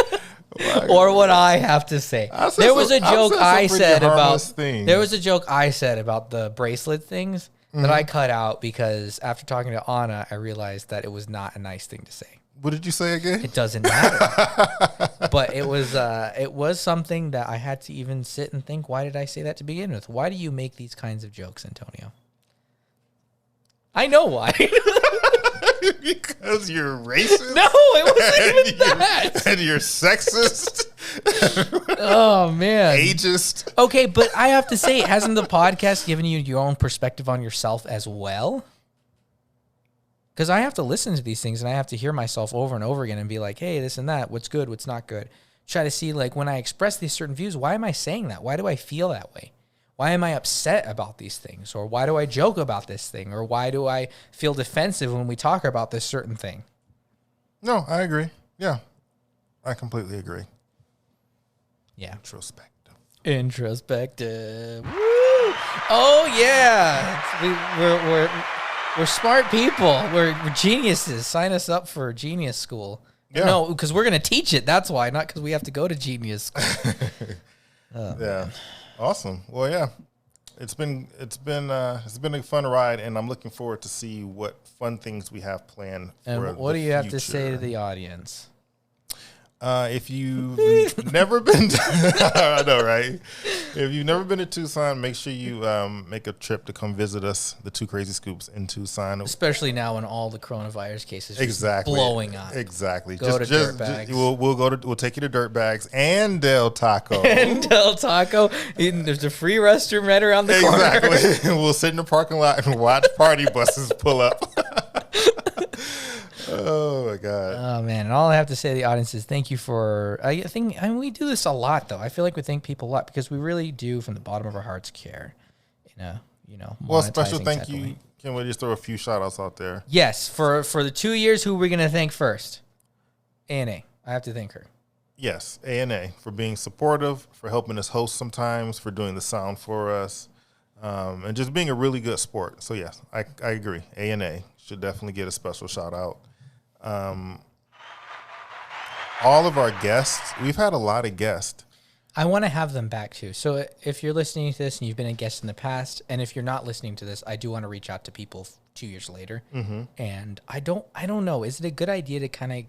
Or what I have to say. There was a joke I said about the bracelet things that I cut out because after talking to Anna, I realized that it was not a nice thing to say. What did you say again? It doesn't matter. But it was something that I had to even sit and think, why did I say that to begin with? Why do you make these kinds of jokes, Antonio? I know why. Because you're racist? No, it wasn't even that. And you're sexist? Oh, man. Ageist? Okay, but I have to say, hasn't the podcast given you your own perspective on yourself as well? Because I have to listen to these things and I have to hear myself over and over again and be like, hey, this and that, what's good, what's not good. Try to see, like, when I express these certain views, why am I saying that? Why do I feel that way? Why am I upset about these things? Or why do I joke about this thing? Or why do I feel defensive when we talk about this certain thing? No, I agree. Yeah, I completely agree. Yeah. Introspective. Woo! Oh, yeah. We're smart people. We're geniuses. Sign us up for Genius School. Yeah. No, because we're going to teach it. That's why, not because we have to go to Genius School. Yeah. Man. Awesome. Well, yeah. It's been a fun ride, and I'm looking forward to see what fun things we have planned for And what do you have to future. say to the audience? If you've never been to, I know, right? If you've never been to Tucson, make sure you make a trip to come visit us, the Two Crazy Scoops in Tucson. Especially now when all the coronavirus cases are Exactly blowing up. Exactly. Go to Dirtbags. We'll take you to Dirtbags and Del Taco. And Del Taco. There's a free restroom right around the corner. Exactly. We'll sit in the parking lot and watch party buses pull up. Oh my God. Oh man. And all I have to say to the audience is thank you for, I mean, we do this a lot though. I feel like we thank people a lot because we really do from the bottom of our hearts care. Well, special thank type of you. way. Can we just throw a few shout outs out there? Yes. For the 2 years, who are we going to thank first? A&A. I have to thank her. Yes. A&A for being supportive, for helping us host sometimes, for doing the sound for us, and just being a really good sport. So yes, I agree. A&A should definitely get a special shout out. All of our guests, we've had a lot of guests. I want to have them back too. So if you're listening to this and you've been a guest in the past, and if you're not listening to this, I do want to reach out to people 2 years later. Mm-hmm. And I don't know. Is it a good idea to kind of,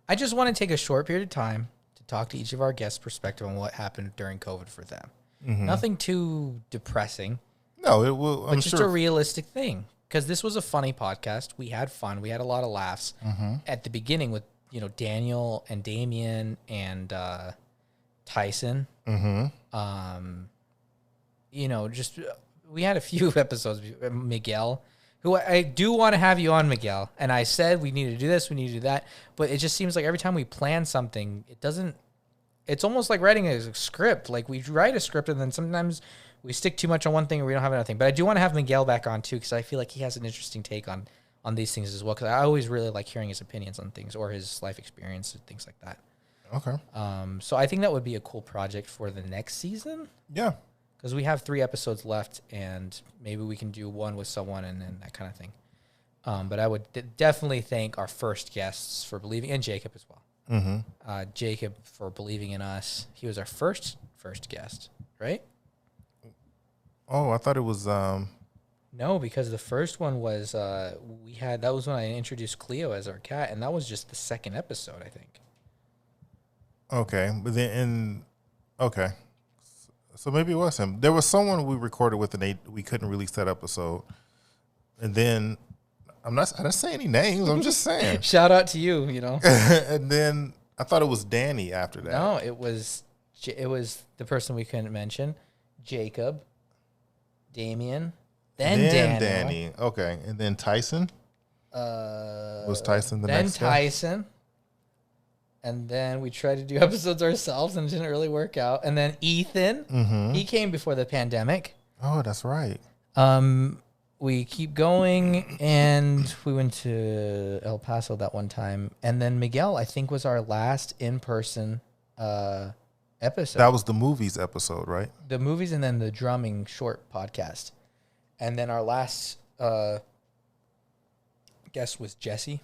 I just want to take a short period of time to talk to each of our guests' perspective on what happened during COVID for them. Mm-hmm. Nothing too depressing. No, it will. But just a realistic thing. Because this was a funny podcast. We had fun. We had a lot of laughs at the beginning with, Daniel and Damien and Tyson. Mm-hmm. Just we had a few episodes. Miguel, who I do want to have you on, Miguel. And I said we need to do this, we need to do that. But it just seems like every time we plan something, it doesn't. It's almost like writing a script. Like we write a script and then sometimes we stick too much on one thing and we don't have another thing. But I do want to have Miguel back on too because I feel like he has an interesting take on these things as well. Because I always really like hearing his opinions on things or his life experience and things like that. Okay. So I think that would be a cool project for the next season. Yeah. Because we have 3 episodes left and maybe we can do one with someone and then that kind of thing. But I would definitely thank our first guests for believing, and Jacob as well. Mm-hmm. Jacob for believing in us. He was our first guest, right? Oh, I thought it was. No, because the first one was that was when I introduced Cleo as our cat, and that was just the second episode, I think. Okay, but then okay, so maybe it was him. There was someone we recorded with, and we couldn't release that episode, and then I didn't say any names. I'm just saying. Shout out to you. And then I thought it was Danny after that. No, it was the person we couldn't mention, Jacob, Damien, then Danny. Okay, and then Tyson. Was Tyson the next guy? Then Tyson. And then we tried to do episodes ourselves and it didn't really work out. And then Ethan, he came before the pandemic. Oh, that's right. We keep going and we went to El Paso that one time. And then Miguel, I think, was our last in-person episode. That was the movies episode, right? The movies and then the drumming short podcast. And then our last guest was Jesse.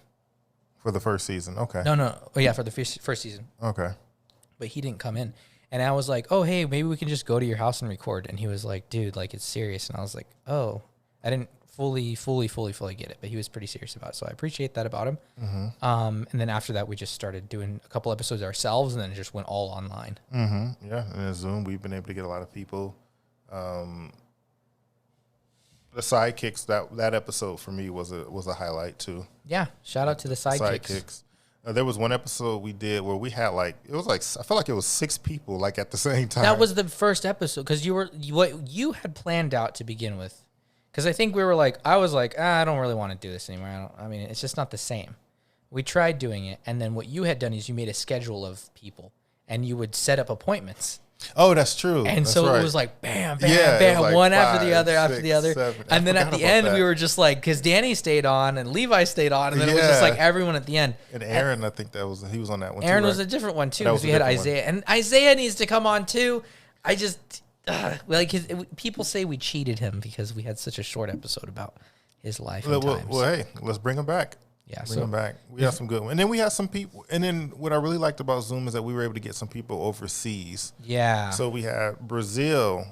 For the first season, okay. No. Oh, yeah, for the first season. Okay. But he didn't come in. And I was like, oh, hey, maybe we can just go to your house and record. And he was like, dude, like, it's serious. And I was like, oh. I didn't fully get it, but he was pretty serious about it. So I appreciate that about him. Mm-hmm. And then after that, we just started doing a couple episodes ourselves, and then it just went all online. Mm-hmm. Yeah, and in Zoom, we've been able to get a lot of people. The sidekicks, that episode for me was a highlight too. Yeah, shout out to the sidekicks. There was one episode we did where we had I felt like it was 6 people at the same time. That was the first episode because what you had planned out to begin with. Because I think I was like, I don't really want to do this anymore. It's just not the same. We tried doing it, and then what you had done is you made a schedule of people, and you would set up appointments. Oh, that's true. And that's so right. It was like, bam, bam, bam, like one 5, after the other, 7. And then at the end, we were just like, because Danny stayed on, and Levi stayed on, and then it was just like everyone at the end. And Aaron, I think he was on that one Aaron too, was a different one, too, because we had Isaiah. One. And Isaiah needs to come on, too. I just... people say we cheated him because we had such a short episode about his life. Well, hey, let's bring him back. Yeah, bring him back. We had some good ones. And then we had some people. And then what I really liked about Zoom is that we were able to get some people overseas. Yeah. So we had Brazil,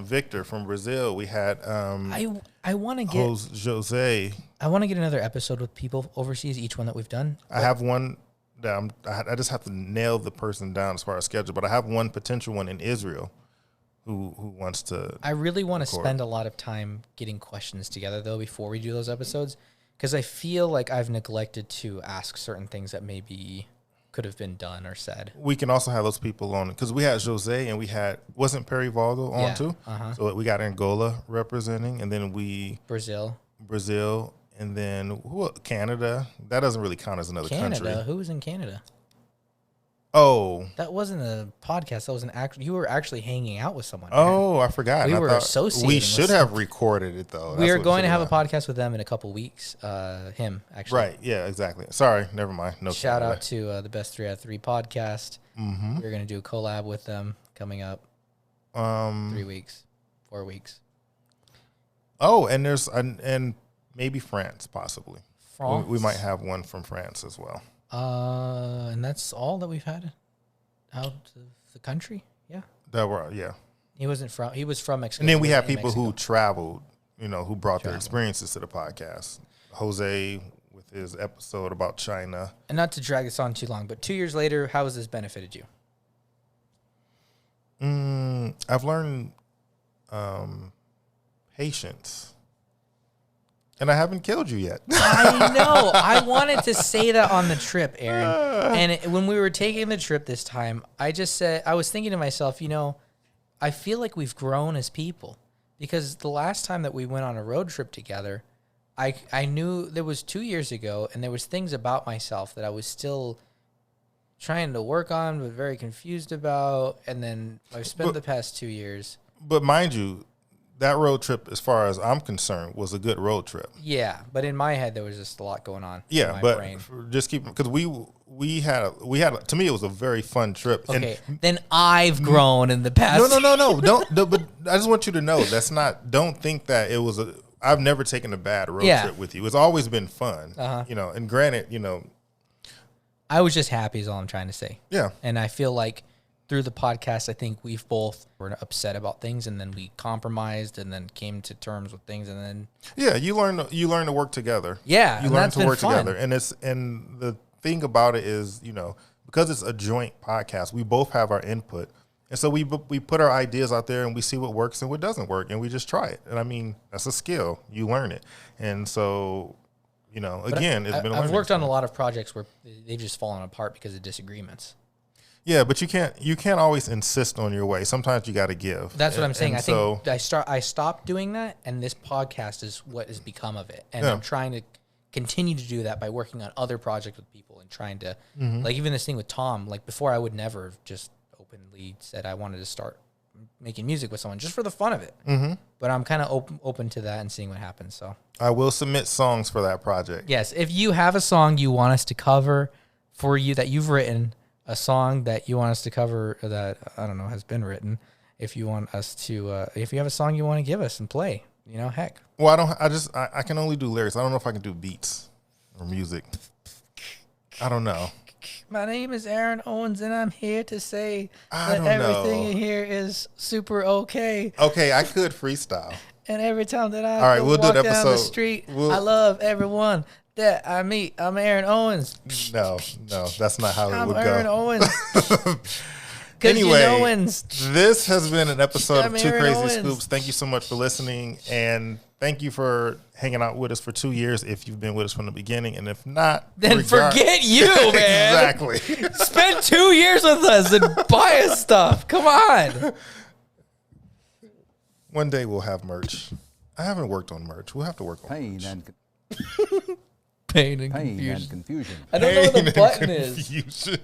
Victor from Brazil. We had I want to get Jose. I want to get another episode with people overseas. Each one that we've done. I have one I just have to nail the person down as far as schedule. But I have one potential one in Israel who wants to. I really want to spend a lot of time getting questions together, though, before we do those episodes, because I feel like I've neglected to ask certain things that maybe could have been done or said. We can also have those people on, because we had Jose and we had, wasn't Perry Valdo on too? So we got Angola representing, and then Brazil, and then Canada. That doesn't really count as another country. Canada? Who was in Canada? Oh, that wasn't a podcast. That was you were actually hanging out with someone. Oh, I forgot. We were associated. We should have recorded it though. We are going to have a podcast with them in a couple weeks. Him actually. Right. Yeah. Exactly. Sorry. Never mind. No. Shout out to the Best 3 out of 3 podcast. Mm-hmm. We're going to do a collab with them coming up. 3 weeks, 4 weeks. Oh, and there's and maybe France possibly. France. We might have one from France as well. And that's all that we've had out of the country. Yeah. He was from Mexico. And then we have people who traveled, who brought their experiences to the podcast. Jose with his episode about China. And not to drag this on too long, but 2 years later, how has this benefited you? I've learned patience. And I haven't killed you yet. I know. I wanted to say that on the trip, Aaron. And when we were taking the trip this time, I was thinking to myself, I feel like we've grown as people. Because the last time that we went on a road trip together, I knew there was 2 years ago, and there was things about myself that I was still trying to work on, but very confused about. And then I've spent the past 2 years. But mind you, that road trip, as far as I'm concerned, was a good road trip. Yeah, but in my head, there was just a lot going on. Yeah, in my but brain. Just keep, because we had to me, it was a very fun trip. Okay, then I've grown in the past. No. Don't. But I just want you to know don't think that it was I've never taken a bad road trip with you. It's always been fun. And granted, I was just happy is all I'm trying to say. Yeah. And I feel like through the podcast, I think we've both were upset about things, and then we compromised, and then came to terms with things, and then you learn to work together. Yeah, you learn to work together, and the thing about it is, because it's a joint podcast, we both have our input, and so we put our ideas out there, and we see what works and what doesn't work, and we just try it. And I mean, that's a skill. You learn it, and so again, it's been. I've worked on a lot of projects where they've just fallen apart because of disagreements. Yeah, but you can't always insist on your way. Sometimes you got to give. That's what I'm saying. I think I stopped doing that, and this podcast is what has become of it. And I'm trying to continue to do that by working on other projects with people and trying to, like even this thing with Tom, like before I would never have just openly said I wanted to start making music with someone just for the fun of it. Mm-hmm. But I'm kind of open to that and seeing what happens. So I will submit songs for that project. Yes, if you have a song you want us to cover for you that you've written, a song that you want us to cover that, I don't know, has been written. If you want us to, if you have a song you want to give us and play, heck. Well, I can only do lyrics. I don't know if I can do beats or music. I don't know. My name is Aaron Owens, and I'm here to say that everything in here is super okay. Okay, I could freestyle. And every time that I walk down the street, I love everyone that I meet. I'm Aaron Owens. No, that's not how it would go. I'm Aaron Owens. Anyway, this has been an episode of Two Crazy Scoops. Thank you so much for listening, and thank you for hanging out with us for 2 years if you've been with us from the beginning, and if not, then forget you, man. Exactly. Spend 2 years with us and buy us stuff. Come on. One day we'll have merch. I haven't worked on merch. We'll have to work on merch. Pain and confusion. I don't know what the button is.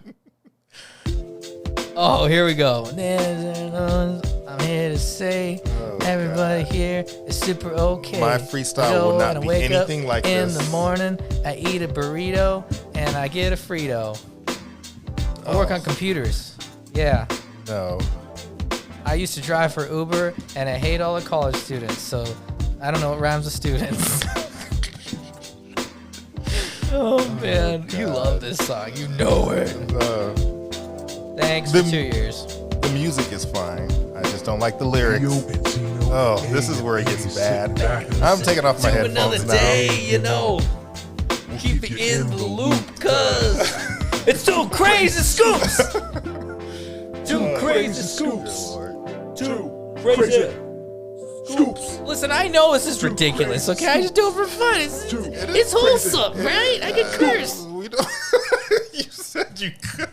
Oh, here we go. I'm here to say everybody here is super okay. My freestyle will not be anything like this. In the morning, I eat a burrito and I get a Frito. I work on computers. Yeah. No. I used to drive for Uber and I hate all the college students, so I don't know what rhymes with students. Oh man, you love this song. You know it. Thanks for 2 years. The music is fine. I just don't like the lyrics. Oh, this is where it gets bad. I'm taking off my headphones now. Another day, keep it in the loop, cause It's two crazy scoops. Two crazy scoops. Two crazy scoops. Listen, I know this is ridiculous. Okay, I just do it for fun. It's wholesome, right? I can curse. We don't. You said you could.